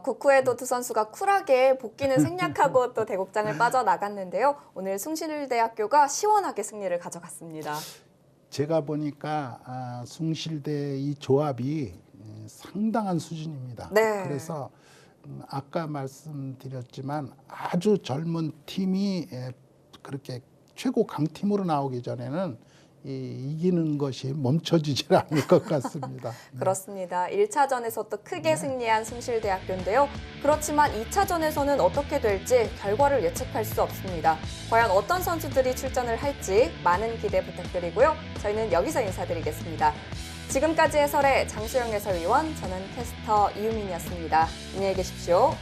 국후에도 두 선수가 쿨하게 복귀는 생략하고 또 대국장을 빠져나갔는데요. 오늘 숭실대학교가 시원하게 승리를 가져갔습니다. 제가 보니까 숭실대 이 조합이 상당한 수준입니다. 네. 그래서 아까 말씀드렸지만 아주 젊은 팀이 그렇게 최고 강팀으로 나오기 전에는 이기는 것이 멈춰지질 않을 것 같습니다. 그렇습니다. 1차전에서 또 크게 승리한 숭실대학교인데요. 그렇지만 2차전에서는 어떻게 될지 결과를 예측할 수 없습니다. 과연 어떤 선수들이 출전을 할지 많은 기대 부탁드리고요. 저희는 여기서 인사드리겠습니다. 지금까지 해설의 장수영 해설위원, 저는 캐스터 이유민이었습니다. 안녕히 계십시오.